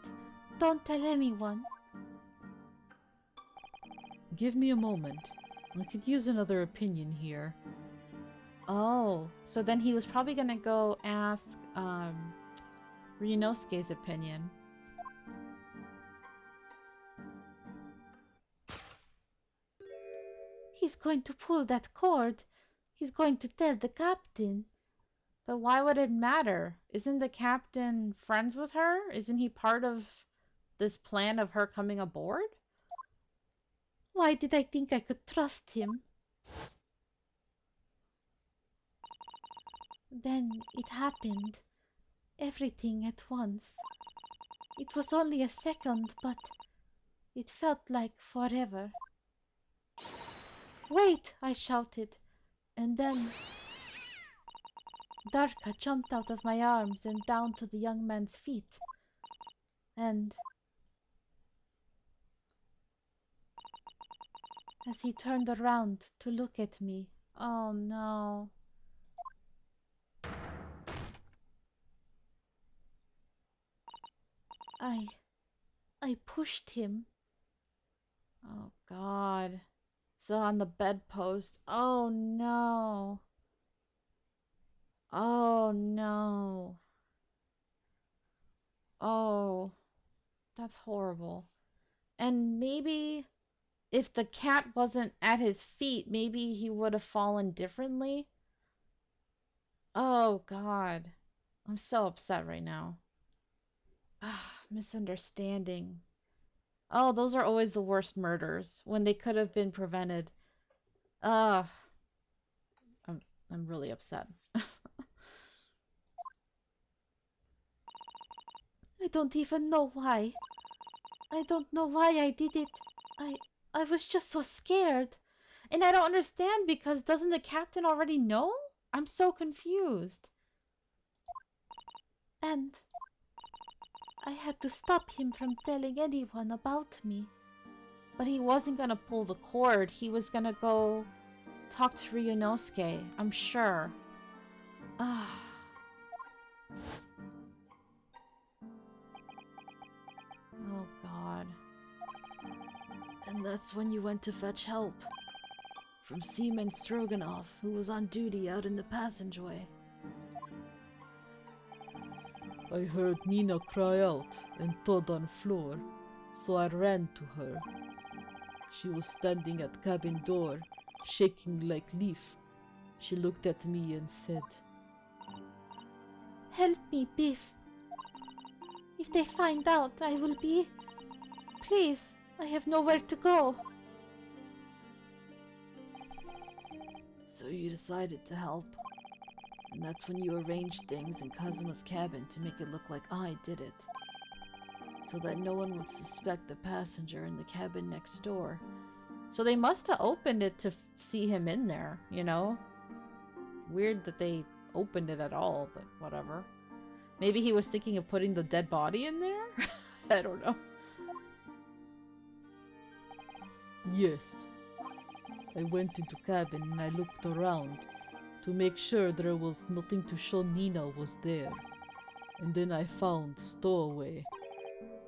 Don't tell anyone. Give me a moment. I could use another opinion here. Oh, so then he was probably gonna go ask, Ryunosuke's opinion. He's going to pull that cord. He's going to tell the captain. But why would it matter? Isn't the captain friends with her? Isn't he part of this plan of her coming aboard? Why did I think I could trust him? Then it happened. Everything at once. It was only a second, but it felt like forever. Wait! I shouted. And then Darka jumped out of my arms and down to the young man's feet. And as he turned around to look at me, oh no. I I pushed him. Oh god. So on the bedpost. Oh no. Oh no. Oh, that's horrible. And maybe if the cat wasn't at his feet, maybe he would have fallen differently. Oh god. I'm so upset right now. Ah, misunderstanding. Oh, those are always the worst murders when they could have been prevented. Ugh. I'm really upset. I don't even know why. I don't know why I did it. I I was just so scared. And I don't understand because doesn't the captain already know? I'm so confused. And I had to stop him from telling anyone about me. But he wasn't gonna pull the cord. He was gonna go talk to Ryunosuke, I'm sure. Ah. Oh god. And that's when you went to fetch help. From Seaman Stroganoff, who was on duty out in the passageway. I heard Nina cry out and Todd on floor, so I ran to her. She was standing at cabin door, shaking like leaf. She looked at me and said, Help me, Biff. If they find out, I will be... Please, I have nowhere to go. So you decided to help. And that's when you arranged things in Kazuma's cabin to make it look like I did it. So that no one would suspect the passenger in the cabin next door. So they must have opened it to see him in there, you know? Weird that they opened it at all, but whatever. Maybe he was thinking of putting the dead body in there? I don't know. yes. I went into cabin and I looked around to make sure there was nothing to show Nina was there. And then I found Stowaway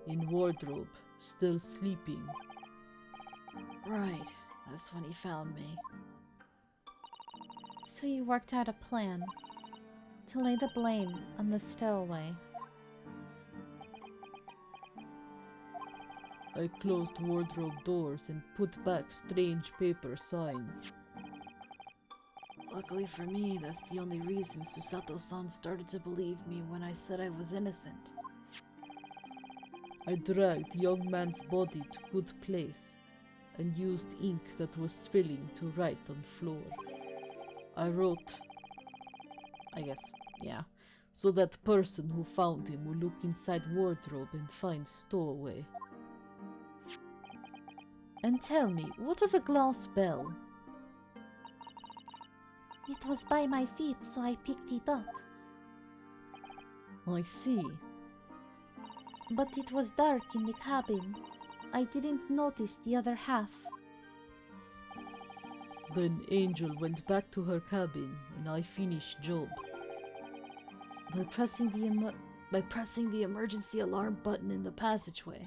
in wardrobe, still sleeping. Right, that's when he found me. So you worked out a plan to lay the blame on the stowaway. I closed wardrobe doors and put back strange paper signs. Luckily for me, that's the only reason Susato-san started to believe me when I said I was innocent. I dragged young man's body to good place and used ink that was spilling to write on floor. I wrote, I guess, yeah. so that person who found him will look inside wardrobe and find Stowaway. And tell me, what of the glass bell? It was by my feet, so I picked it up. I see. But it was dark in the cabin. I didn't notice the other half. Then Angel went back to her cabin and I finished job. By pressing the emergency alarm button in the passageway.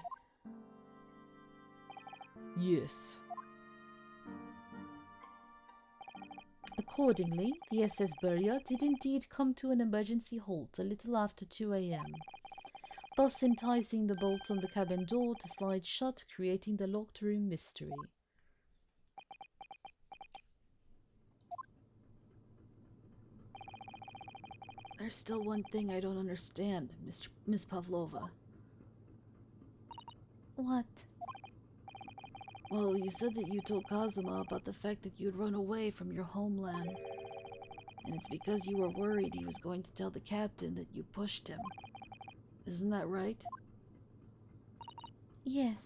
Yes. Accordingly, the SS Beria did indeed come to an emergency halt a little after 2 a.m., thus enticing the bolt on the cabin door to slide shut, creating the locked room mystery. There's still one thing I don't understand, Miss Pavlova. What? Well, you said that you told Kazuma about the fact that you'd run away from your homeland. And it's because you were worried he was going to tell the captain that you pushed him. Isn't that right? Yes.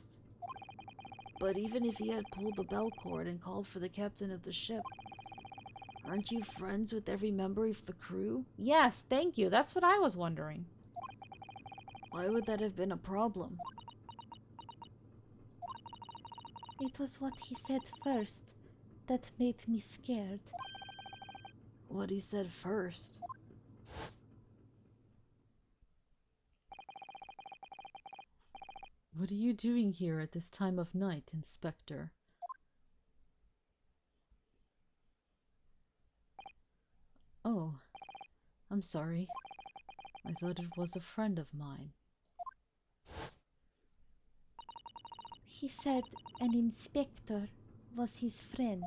But even if he had pulled the bell cord and called for the captain of the ship, aren't you friends with every member of the crew? Yes, thank you. That's what I was wondering. Why would that have been a problem? It was what he said first that made me scared. What he said first? What are you doing here at this time of night, Inspector? Oh, I'm sorry. I thought it was a friend of mine. He said an inspector was his friend.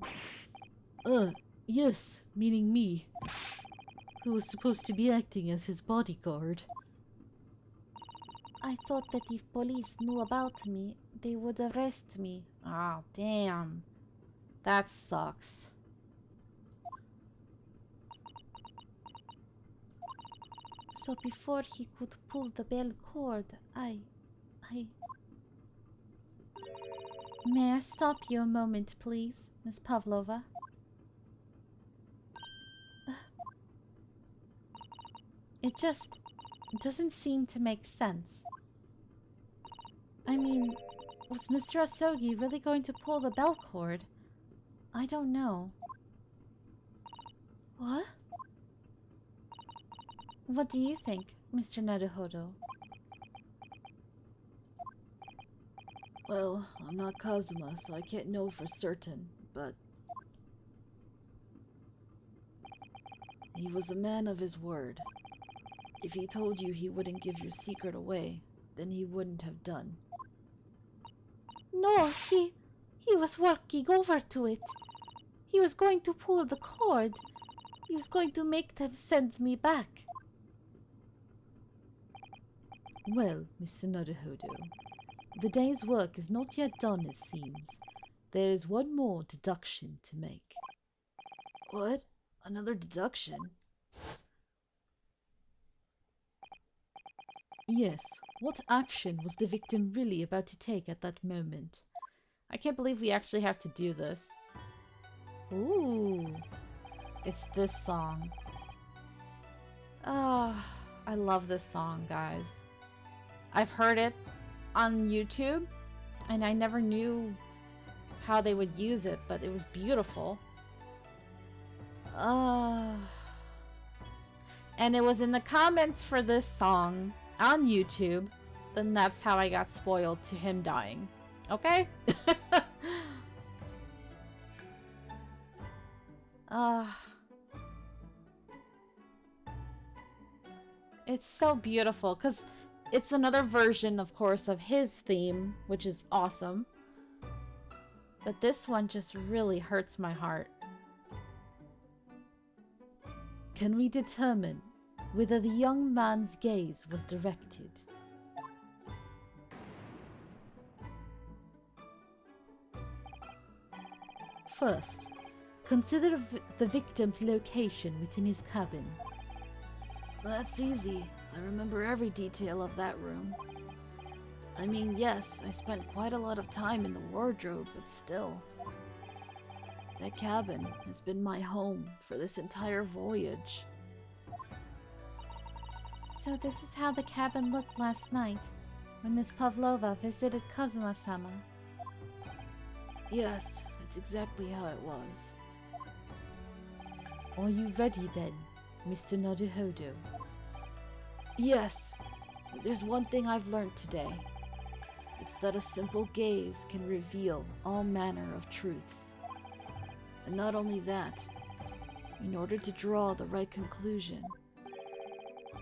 Yes, meaning me, who was supposed to be acting as his bodyguard. I thought that if police knew about me, they would arrest me. Oh, damn. That sucks. So before he could pull the bell cord, I... May I stop you a moment, please, Miss Pavlova? It doesn't seem to make sense. I mean, was Mr. Asogi really going to pull the bell cord? I don't know. What? What do you think, Mr. Naruhodo? Well, I'm not Kazuma, so I can't know for certain, but he was a man of his word. If he told you he wouldn't give your secret away, then he wouldn't have done. No, he was working over to it. He was going to pull the cord. He was going to make them send me back. Well, Mr. Naruhodo, the day's work is not yet done, it seems. There is one more deduction to make. What? Another deduction? Yes, what action was the victim really about to take at that moment? I can't believe we actually have to do this. Ooh. It's this song. Ah, I love this song, guys. I've heard it on YouTube, and I never knew how they would use it, but it was beautiful. And it was in the comments for this song on YouTube. Then that's how I got spoiled to him dying. Okay? It's so beautiful because it's another version, of course, of his theme, which is awesome. But this one just really hurts my heart. Can we determine whether the young man's gaze was directed? First, consider the victim's location within his cabin. That's easy. I remember every detail of that room. I mean, yes, I spent quite a lot of time in the wardrobe, but still. That cabin has been my home for this entire voyage. So this is how the cabin looked last night, when Miss Pavlova visited Kazuma-sama. Yes, it's exactly how it was. Are you ready then, Mr. Naruhodo? Yes, but there's one thing I've learned today. It's that a simple gaze can reveal all manner of truths. And not only that, in order to draw the right conclusion,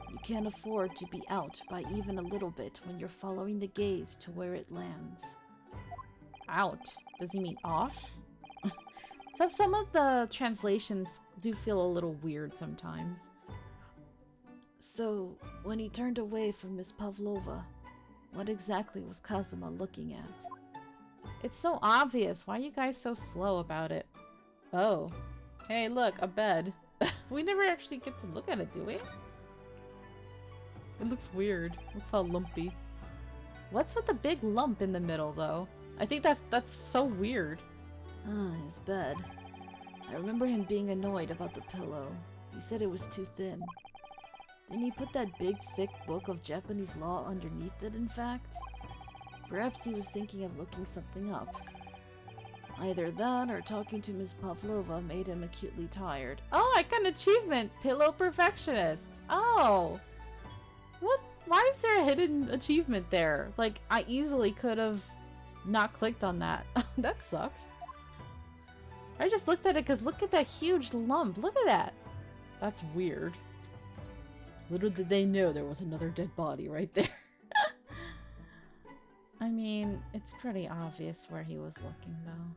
you can't afford to be out by even a little bit when you're following the gaze to where it lands. Out? Does he mean off? So some of the translations do feel a little weird sometimes. So, when he turned away from Miss Pavlova, what exactly was Kazuma looking at? It's so obvious. Why are you guys so slow about it? Oh. Hey, look, a bed. We never actually get to look at it, do we? It looks weird. It looks all lumpy. What's with the big lump in the middle, though? I think that's so weird. His bed. I remember him being annoyed about the pillow. He said it was too thin. Didn't he put that big, thick book of Japanese law underneath it, in fact? Perhaps he was thinking of looking something up. Either that or talking to Miss Pavlova made him acutely tired. Oh, I got an achievement. Pillow perfectionist. Oh. What? Why is there a hidden achievement there? Like, I easily could have not clicked on that. That sucks. I just looked at it because look at that huge lump. Look at that. That's weird. Little did they know there was another dead body right there. I mean, it's pretty obvious where he was looking, though.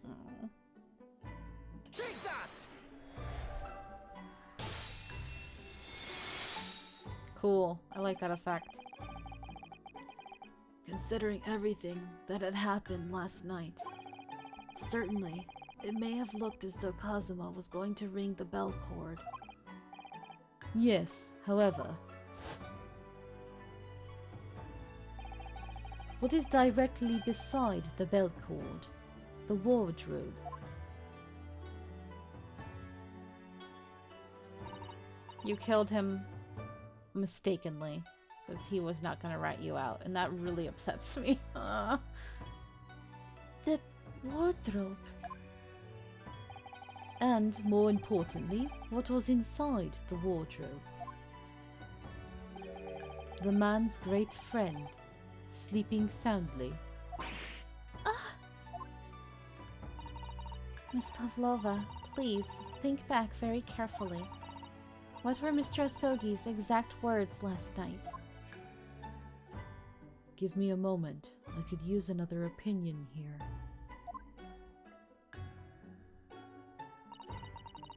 Oh. Take that! Cool. I like that effect. Considering everything that had happened last night, certainly, it may have looked as though Kazuma was going to ring the bell cord. Yes, however, what is directly beside the bell cord? The wardrobe. You killed him mistakenly, because he was not going to rat you out, and that really upsets me. The wardrobe. And, more importantly, what was inside the wardrobe? The man's great friend, sleeping soundly. Miss Pavlova, please, think back very carefully. What were Mr. Asogi's exact words last night? Give me a moment. I could use another opinion here.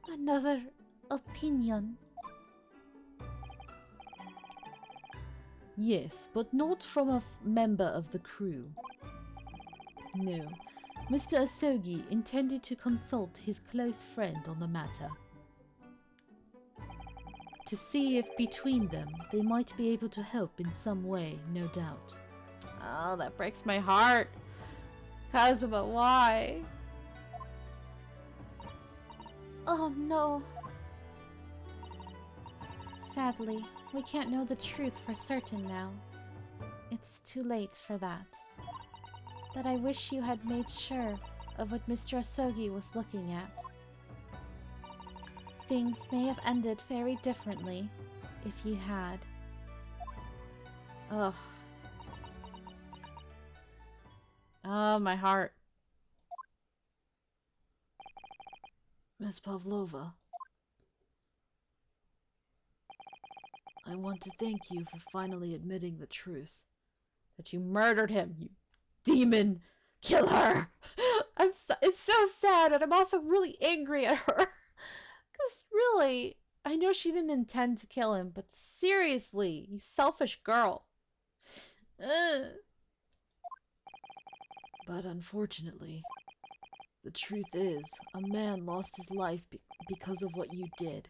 Another opinion. Yes, but not from a member of the crew. No, Mr. Asogi intended to consult his close friend on the matter. To see if between them they might be able to help in some way, no doubt. Oh, that breaks my heart. Kazuma, why? Oh no. Sadly, we can't know the truth for certain now. It's too late for that. But I wish you had made sure of what Mr. Asogi was looking at. Things may have ended very differently if you had. Ugh. Oh, my heart. Miss Pavlova, I want to thank you for finally admitting the truth. That you murdered him, you demon. Kill her. It's so sad, and I'm also really angry at her. Because really, I know she didn't intend to kill him, but seriously, you selfish girl. Ugh. But unfortunately, the truth is, a man lost his life because of what you did,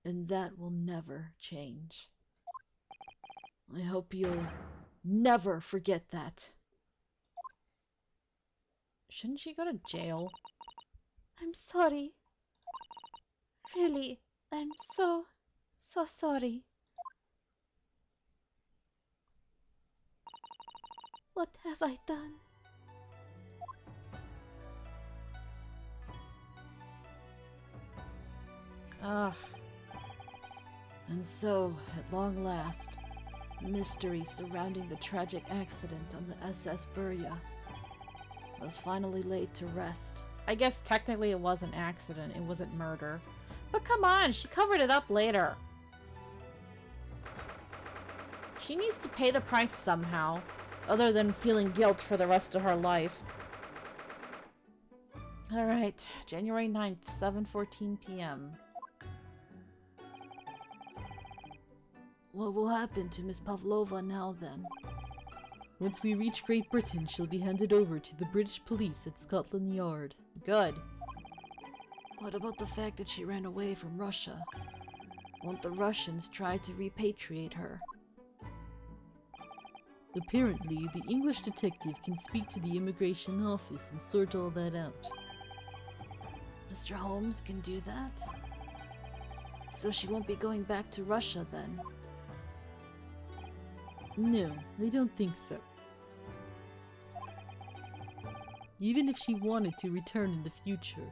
and that will never change. I hope you'll never forget that. Shouldn't she go to jail? I'm sorry. Really, I'm so sorry. What have I done? Ugh. And so, at long last, the mystery surrounding the tragic accident on the SS Burya was finally laid to rest. I guess technically it was an accident. It wasn't murder. But come on, she covered it up later. She needs to pay the price somehow, other than feeling guilt for the rest of her life. Alright, January 9th, 7:14 p.m. What will happen to Miss Pavlova now, then? Once we reach Great Britain, she'll be handed over to the British police at Scotland Yard. Good. What about the fact that she ran away from Russia? Won't the Russians try to repatriate her? Apparently, the English detective can speak to the immigration office and sort all that out. Mr. Holmes can do that? So she won't be going back to Russia then? No, I don't think so. Even if she wanted to return in the future,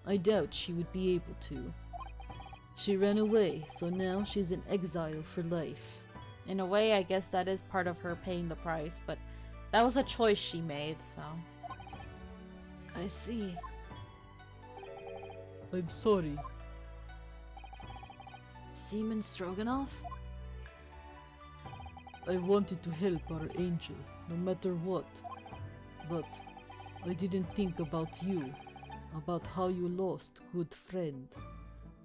I doubt she would be able to. She ran away, so now she's in exile for life. In a way, I guess that is part of her paying the price, but that was a choice she made, so. I see. I'm sorry. Seaman Stroganoff? I wanted to help our angel, no matter what. But I didn't think about you, about how you lost good friend.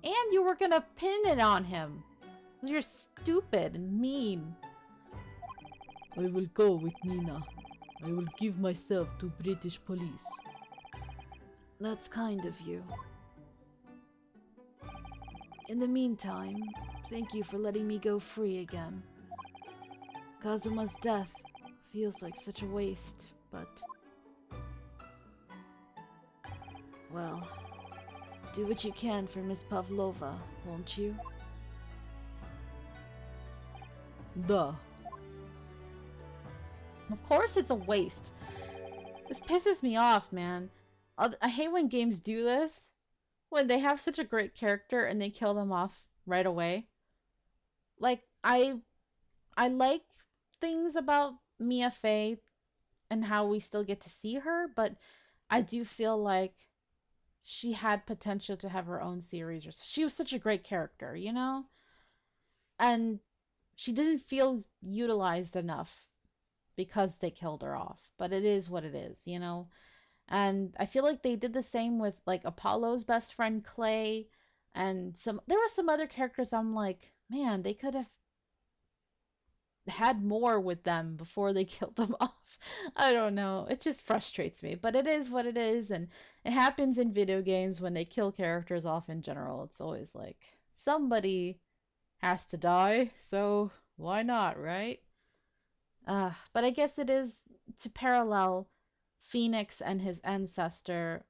And you were gonna pin it on him. You're stupid and mean. I will go with Nina. I will give myself to British police. That's kind of you. In the meantime, thank you for letting me go free again. Kazuma's death feels like such a waste, but... well, do what you can for Miss Pavlova, won't you? Da. Of course it's a waste. This pisses me off, man. I hate when games do this. When they have such a great character and they kill them off right away. Like, I like things about Mia Fey and how we still get to see her, but I do feel like she had potential to have her own series. Or she was such a great character, you know? And she didn't feel utilized enough because they killed her off. But it is what it is, you know? And I feel like they did the same with like Apollo's best friend Clay and there were some other characters I'm like, man, they could have had more with them before they killed them off. I don't know. It just frustrates me, but it is what it is, and it happens in video games when they kill characters off in general. It's always like somebody has to die, so why not, right? But I guess it is to parallel Phoenix and his ancestor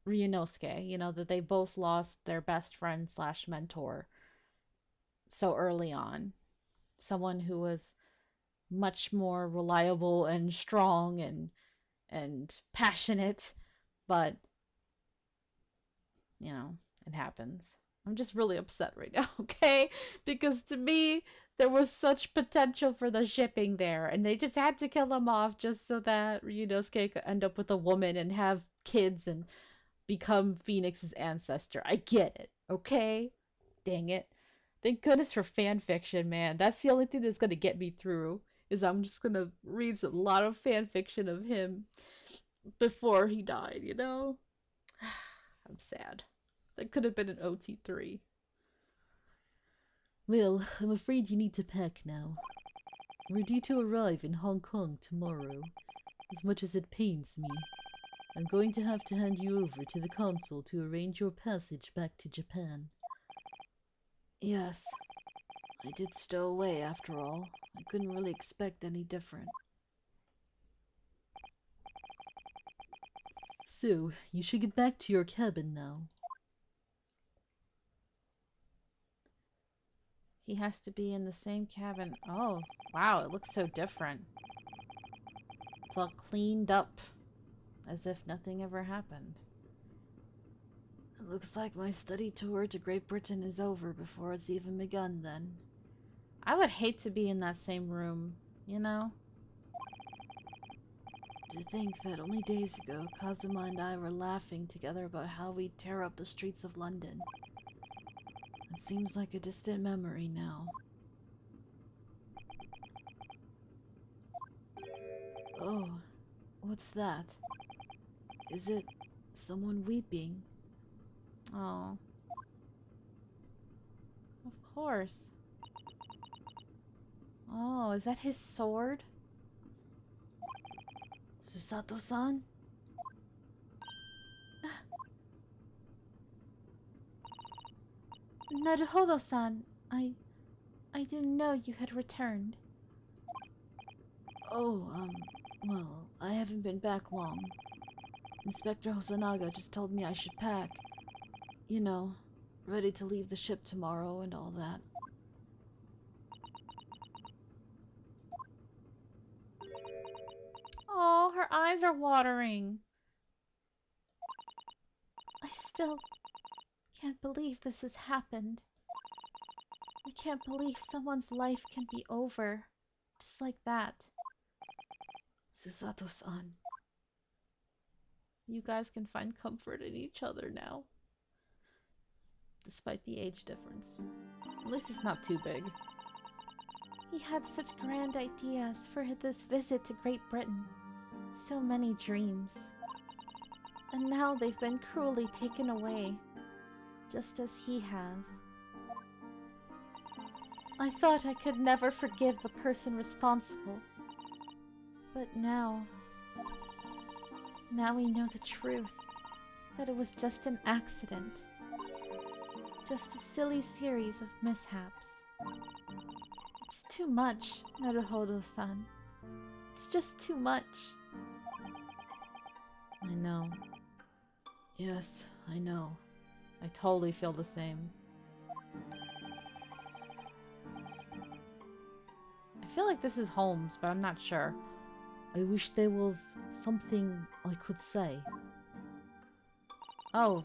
Ryunosuke, you know, that they both lost their best friend slash mentor so early on. Someone who was much more reliable and strong and passionate, but you know, it happens. I'm just really upset right now, okay? Because to me, there was such potential for the shipping there, and they just had to kill them off just so that Ryunosuke could end up with a woman and have kids and become Phoenix's ancestor. I get it, okay? Dang it. Thank goodness for fan fiction, man. That's the only thing that's gonna get me through. Is I'm just gonna read a lot of fan fiction of him before he died, you know? I'm sad. That could have been an OT3. Well, I'm afraid you need to pack now. We're due to arrive in Hong Kong tomorrow. As much as it pains me, I'm going to have to hand you over to the consul to arrange your passage back to Japan. Yes. I did stow away after all. I couldn't really expect any different. So, you should get back to your cabin now. He has to be in the same cabin. Oh, wow, it looks so different. It's all cleaned up, as if nothing ever happened. It looks like my study tour to Great Britain is over before it's even begun then. I would hate to be in that same room, you know? To think that only days ago, Kazuma and I were laughing together about how we'd tear up the streets of London. It seems like a distant memory now. Oh, what's that? Is it someone weeping? Oh. Of course. Oh, is that his sword? Susato-san? Naruhodo-san, I didn't know you had returned. Oh, well, I haven't been back long. Inspector Hosonaga just told me I should pack. You know, ready to leave the ship tomorrow and all that. Oh, her eyes are watering. I still can't believe this has happened. I can't believe someone's life can be over. Just like that. Susato-san. You guys can find comfort in each other now. Despite the age difference. At least it's not too big. He had such grand ideas for this visit to Great Britain. So many dreams. And now they've been cruelly taken away. Just as he has. I thought I could never forgive the person responsible. But now we know the truth. That it was just an accident. Just a silly series of mishaps. It's too much, Naruhodo-san. It's just too much. I know. Yes, I know. I totally feel the same. I feel like this is Holmes, but I'm not sure. I wish there was something I could say. Oh,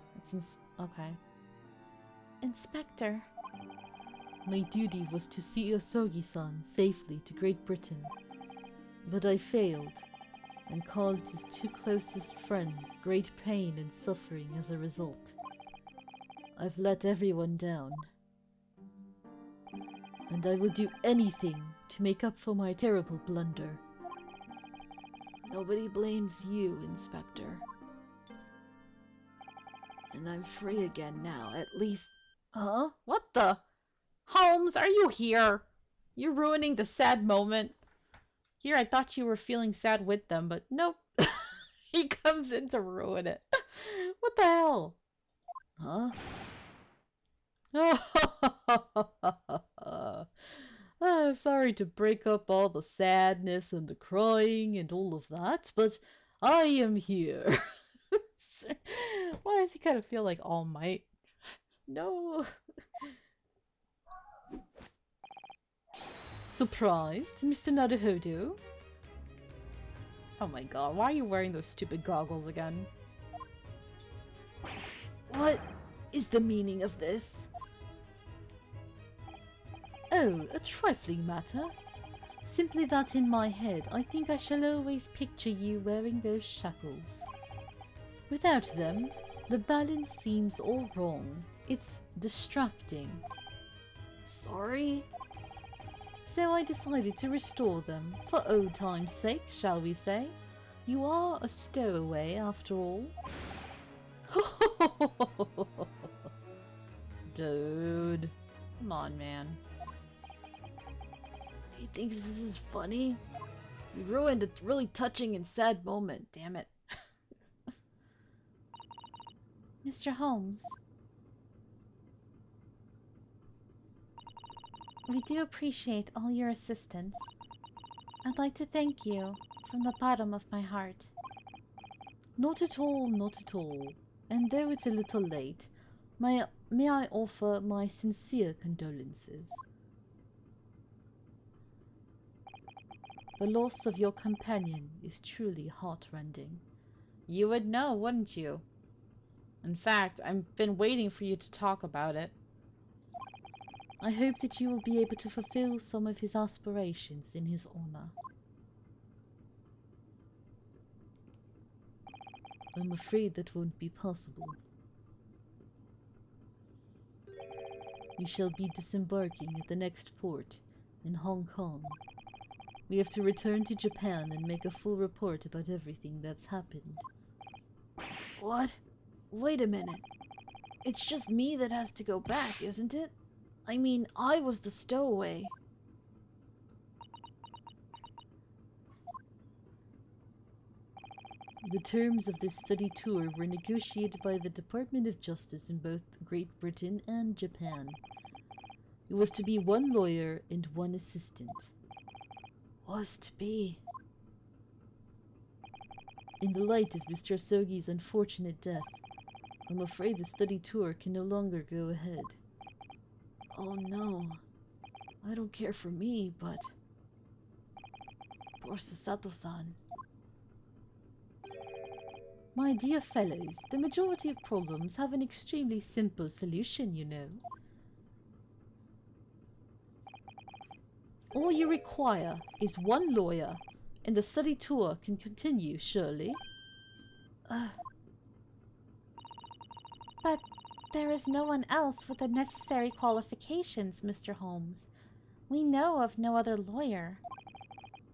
okay. Inspector. My duty was to see Osogi-san safely to Great Britain. But I failed, and caused his two closest friends great pain and suffering as a result. I've let everyone down. And I will do anything to make up for my terrible blunder. Nobody blames you, Inspector. And I'm free again now, at least. Huh? What the? Holmes, are you here? You're ruining the sad moment. Here, I thought you were feeling sad with them, but nope. He comes in to ruin it. What the hell? Huh? Sorry to break up all the sadness and the crying and all of that, but I am here. Why does he kind of feel like All Might? No. Surprised, Mr. Naruhodo? Oh my god, why are you wearing those stupid goggles again? What is the meaning of this? Oh, a trifling matter. Simply that in my head I think I shall always picture you wearing those shackles. Without them, the balance seems all wrong. It's distracting. Sorry? So I decided to restore them, for old time's sake, shall we say. You are a stowaway, after all. Dude. Come on, man. He thinks this is funny? You ruined a really touching and sad moment, damn it. Mr. Holmes. We do appreciate all your assistance. I'd like to thank you from the bottom of my heart. Not at all, not at all. And though it's a little late, may I offer my sincere condolences. The loss of your companion is truly heartrending. You would know, wouldn't you? In fact, I've been waiting for you to talk about it. I hope that you will be able to fulfill some of his aspirations in his honor. I'm afraid that won't be possible. We shall be disembarking at the next port, in Hong Kong. We have to return to Japan and make a full report about everything that's happened. What? Wait a minute. It's just me that has to go back, isn't it? I mean, I was the stowaway. The terms of this study tour were negotiated by the Department of Justice in both Great Britain and Japan. It was to be one lawyer and one assistant. Was to be. In the light of Mr. Asogi's unfortunate death, I'm afraid the study tour can no longer go ahead. Oh no. I don't care for me, but... Poor Susato-san. My dear fellows, the majority of problems have an extremely simple solution, you know. All you require is one lawyer, and the study tour can continue, surely. But there is no one else with the necessary qualifications, Mr. Holmes. We know of no other lawyer.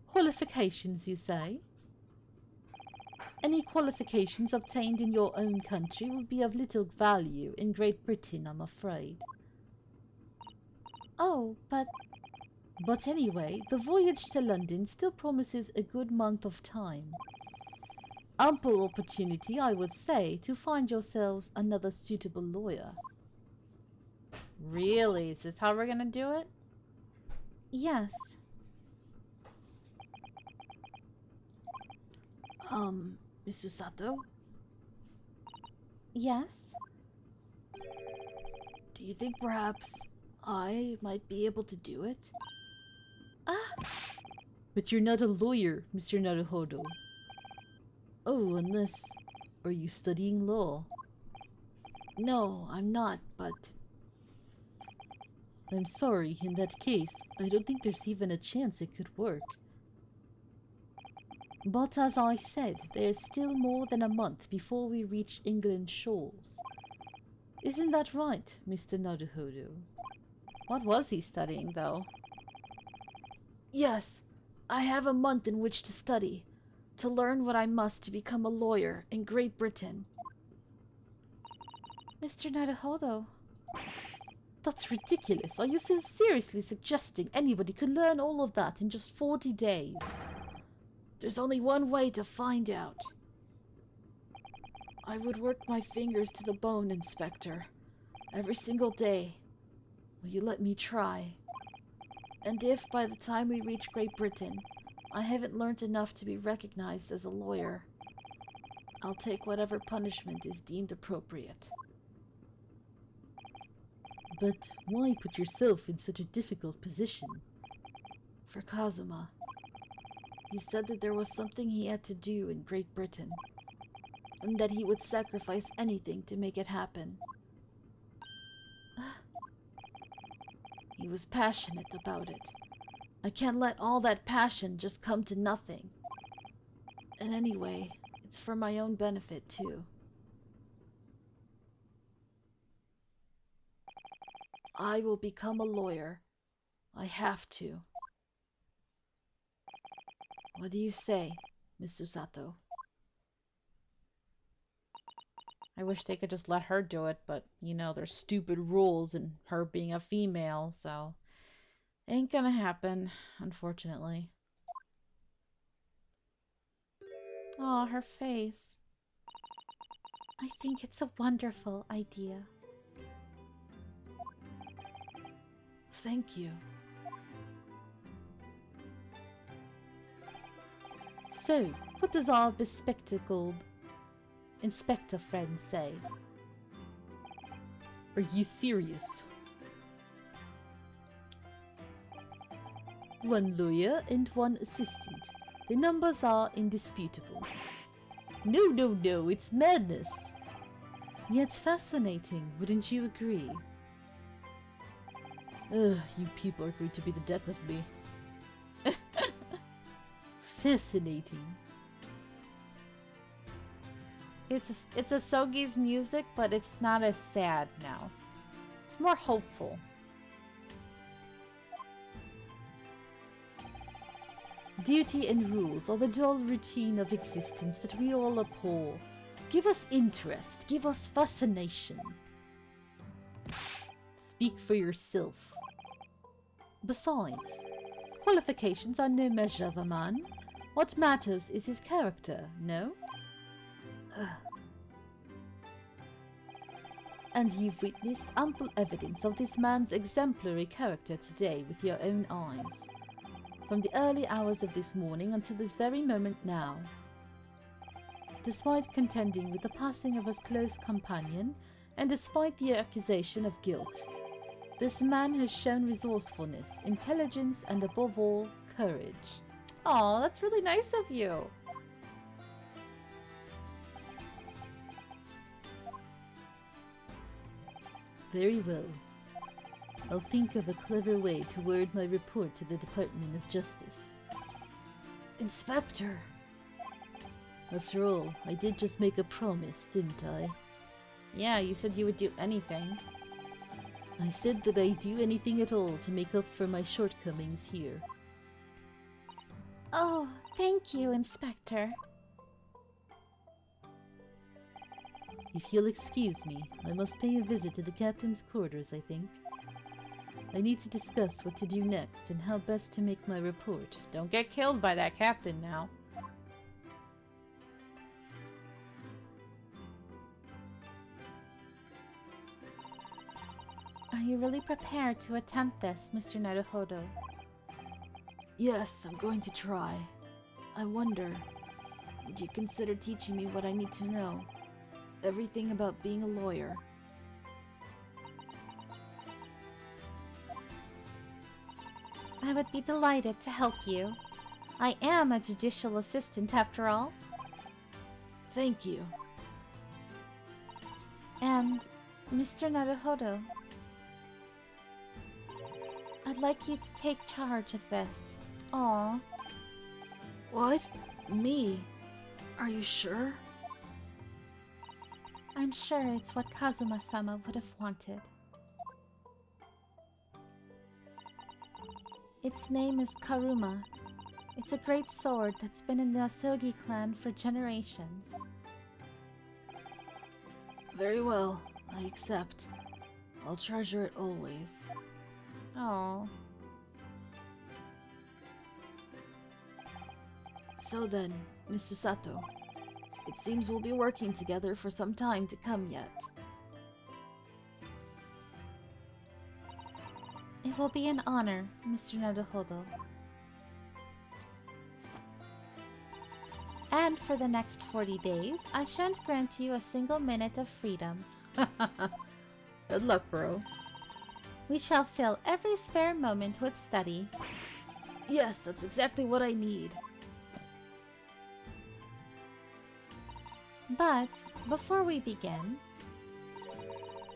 Qualifications, you say? Any qualifications obtained in your own country will be of little value in Great Britain, I'm afraid. Oh, but But anyway, the voyage to London still promises a good month of time. Ample opportunity, I would say, to find yourselves another suitable lawyer. Really? Is this how we're gonna do it? yes. Miss Susato? Yes? Do you think perhaps I might be able to do it? But you're not a lawyer, Mr. Naruhodo. Oh, unless... Are you studying law? No, I'm not, but... I'm sorry, in that case, I don't think there's even a chance it could work. But as I said, there's still more than a month before we reach England's shores. Isn't that right, Mr. Naruhodo? What was he studying, though? Yes, I have a month in which to study, to learn what I must to become a lawyer in Great Britain. Mr. Naruhodo. That's ridiculous. Are you seriously suggesting anybody could learn all of that in just 40 days? There's only one way to find out. I would work my fingers to the bone, Inspector, every single day. Will you let me try? And if by the time we reach Great Britain, I haven't learnt enough to be recognized as a lawyer, I'll take whatever punishment is deemed appropriate. But why put yourself in such a difficult position? For Kazuma. He said that there was something he had to do in Great Britain, and that he would sacrifice anything to make it happen. He was passionate about it. I can't let all that passion just come to nothing. And anyway, it's for my own benefit too. I will become a lawyer. I have to. What do you say, Miss Susato? I wish they could just let her do it, but, you know, there's stupid rules and her being a female, so... Ain't gonna happen, unfortunately. Aw, her face. I think it's a wonderful idea. Thank you. So, what does our bespectacled inspector friend say? Are you serious? One lawyer and one assistant. The numbers are indisputable. No, it's madness. Yet fascinating, wouldn't you agree? Ugh, you people are going to be the death of me. Fascinating. It's a Sogi's music, but it's not as sad now. It's more hopeful. Duty and rules are the dull routine of existence that we all abhor. Give us interest, give us fascination. Speak for yourself. Besides, qualifications are no measure of a man. What matters is his character, no? And you've witnessed ample evidence of this man's exemplary character today with your own eyes. From the early hours of this morning until this very moment now. Despite contending with the passing of his close companion, and despite the accusation of guilt, this man has shown resourcefulness, intelligence, and above all, courage. Oh, that's really nice of you. Very well. I'll think of a clever way to word my report to the Department of Justice. Inspector! After all, I did just make a promise, didn't I? Yeah, you said you would do anything. I said that I'd do anything at all to make up for my shortcomings here. Oh, thank you, Inspector. If you'll excuse me, I must pay a visit to the captain's quarters, I think. I need to discuss what to do next and how best to make my report. Don't get killed by that captain now. Are you really prepared to attempt this, Mr. Naruhodo? Yes, I'm going to try. I wonder, would you consider teaching me what I need to know? Everything about being a lawyer. I would be delighted to help you. I am a judicial assistant after all. Thank you. And, Mr. Naruhodo, I'd like you to take charge of this. Aw. What? Me? Are you sure? I'm sure it's what Kazuma-sama would have wanted. Its name is Karuma. It's a great sword that's been in the Asogi clan for generations. Very well, I accept. I'll treasure it always. Oh. So then, Miss Susato, it seems we'll be working together for some time to come yet. It will be an honor, Mr. Naruhodo. And for the next 40 days, I shan't grant you a single minute of freedom. Good luck, bro. We shall fill every spare moment with study. Yes, that's exactly what I need. But, before we begin,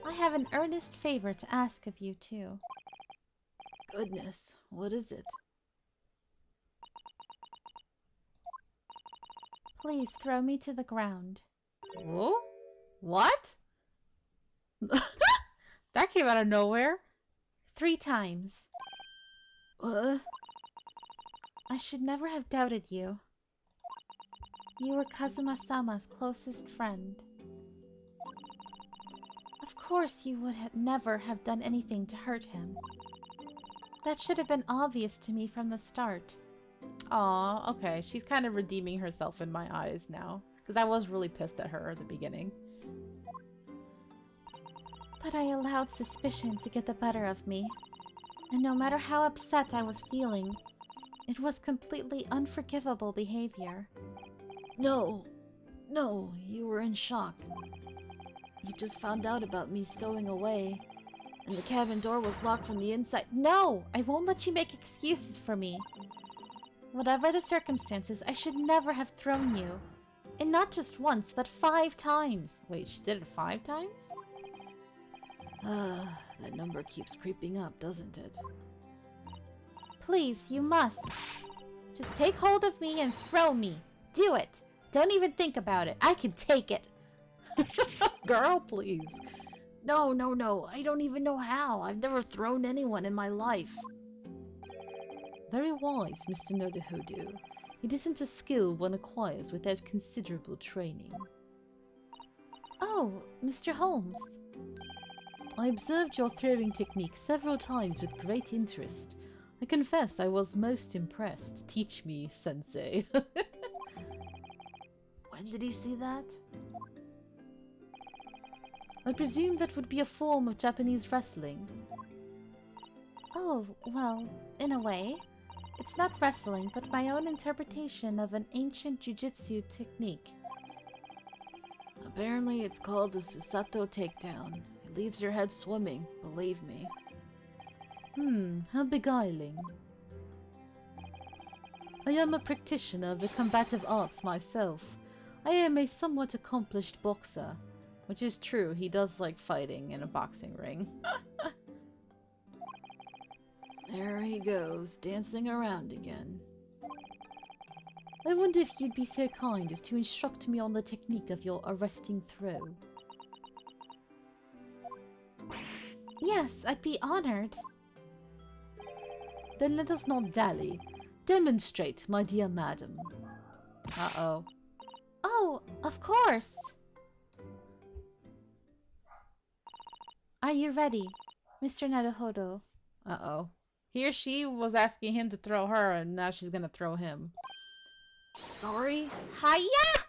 I have an earnest favor to ask of you, too. Goodness, what is it? Please throw me to the ground. Whoa? What? That came out of nowhere. 3 times. What? I should never have doubted you. You were Kazuma-sama's closest friend. Of course you would never have done anything to hurt him. That should have been obvious to me from the start. Aw, okay. She's kind of redeeming herself in my eyes now. Because I was really pissed at her at the beginning. But I allowed suspicion to get the better of me. And no matter how upset I was feeling, it was completely unforgivable behavior. No, you were in shock. You just found out about me stowing away, and the cabin door was locked from the inside. No! I won't let you make excuses for me. Whatever the circumstances, I should never have thrown you. And not just once, but 5 times. Wait, she did it 5 times? That number keeps creeping up, doesn't it? Please, you must. Just take hold of me and throw me. Do it. Don't even think about it. I can take it. Girl, please. No, I don't even know how. I've never thrown anyone in my life. Very wise, Mr. Naruhodo. It isn't a skill one acquires without considerable training. Oh, Mr. Holmes. I observed your throwing technique several times with great interest. I confess I was most impressed. Teach me, sensei. When did he see that? I presume that would be a form of Japanese wrestling. Oh, well, in a way. It's not wrestling, but my own interpretation of an ancient jujitsu technique. Apparently it's called the Susato Takedown. It leaves your head swimming, believe me. How beguiling. I am a practitioner of the combative arts myself. I am a somewhat accomplished boxer. Which is true, he does like fighting in a boxing ring. There he goes, dancing around again. I wonder if you'd be so kind as to instruct me on the technique of your arresting throw. Yes, I'd be honored. Then let us not dally. Demonstrate, my dear madam. Uh-oh. Oh, of course. Are you ready, Mr. Naruhodo? Uh-oh. He or she was asking him to throw her, and now she's gonna throw him. Sorry? Hiya!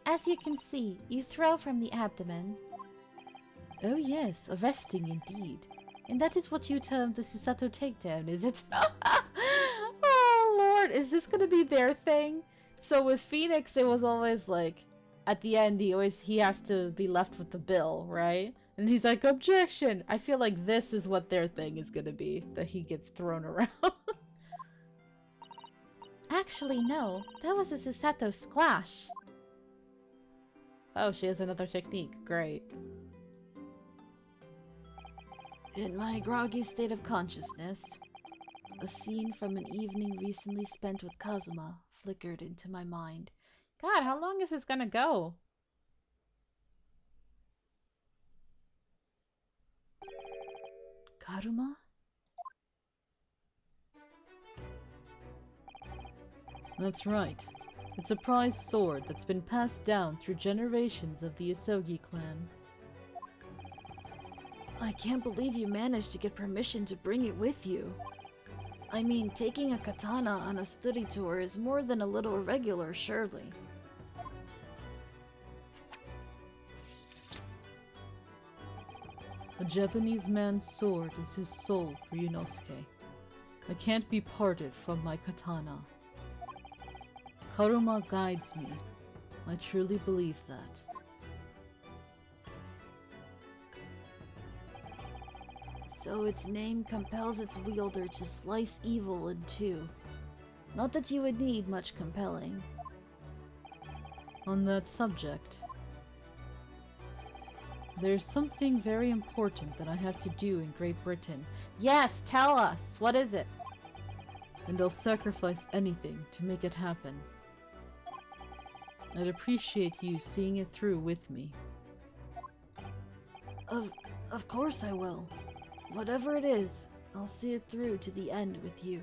As you can see, you throw from the abdomen. Oh yes, arresting indeed. And that is what you term the Susato takedown, is it? Oh, Lord. Is this gonna be their thing? So with Phoenix, it was always like, at the end, he has to be left with the bill, right? And he's like, objection! I feel like this is what their thing is gonna be, that he gets thrown around. Actually, no. That was a Susato squash. Oh, she has another technique. Great. In my groggy state of consciousness, a scene from an evening recently spent with Kazuma flickered into my mind. God, how long is this gonna go? Karuma? That's right. It's a prized sword that's been passed down through generations of the Isogi clan. I can't believe you managed to get permission to bring it with you. I mean, taking a katana on a study tour is more than a little irregular, surely. A Japanese man's sword is his soul, Ryunosuke. I can't be parted from my katana. Karuma guides me. I truly believe that. So its name compels its wielder to slice evil in two. Not that you would need much compelling. On that subject, there's something very important that I have to do in Great Britain, Yes, tell us. What is it? and I'll sacrifice anything to make it happen. I'd appreciate you seeing it through with me. Of course I will. Whatever it is, I'll see it through to the end with you.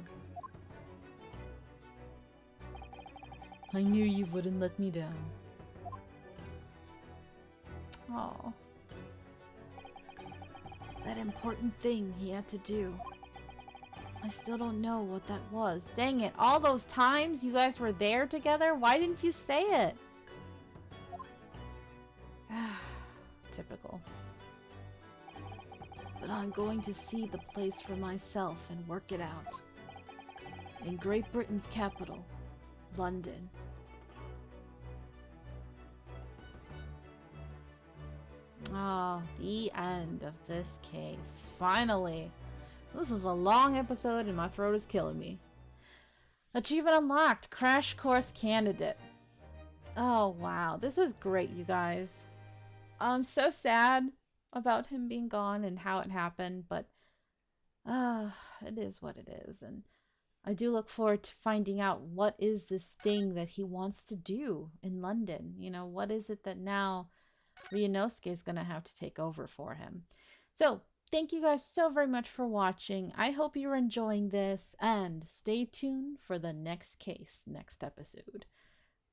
I knew you wouldn't let me down. Oh. That important thing he had to do. I still don't know what that was. Dang it. All those times you guys were there together, why didn't you say it? Typical. But I'm going to see the place for myself and work it out. In Great Britain's capital, London. Oh, the end of this case. Finally. This is a long episode and my throat is killing me. Achievement unlocked. Crash course candidate. Oh, wow. This was great, you guys. I'm so sad about him being gone and how it happened, but it is what it is. And I do look forward to finding out what is this thing that he wants to do in London. You know, what is it that now Ryunosuke is going to have to take over for him. So, thank you guys so very much for watching. I hope you're enjoying this, and stay tuned for the next case, next episode.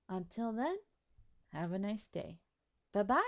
Until then, have a nice day. Bye-bye.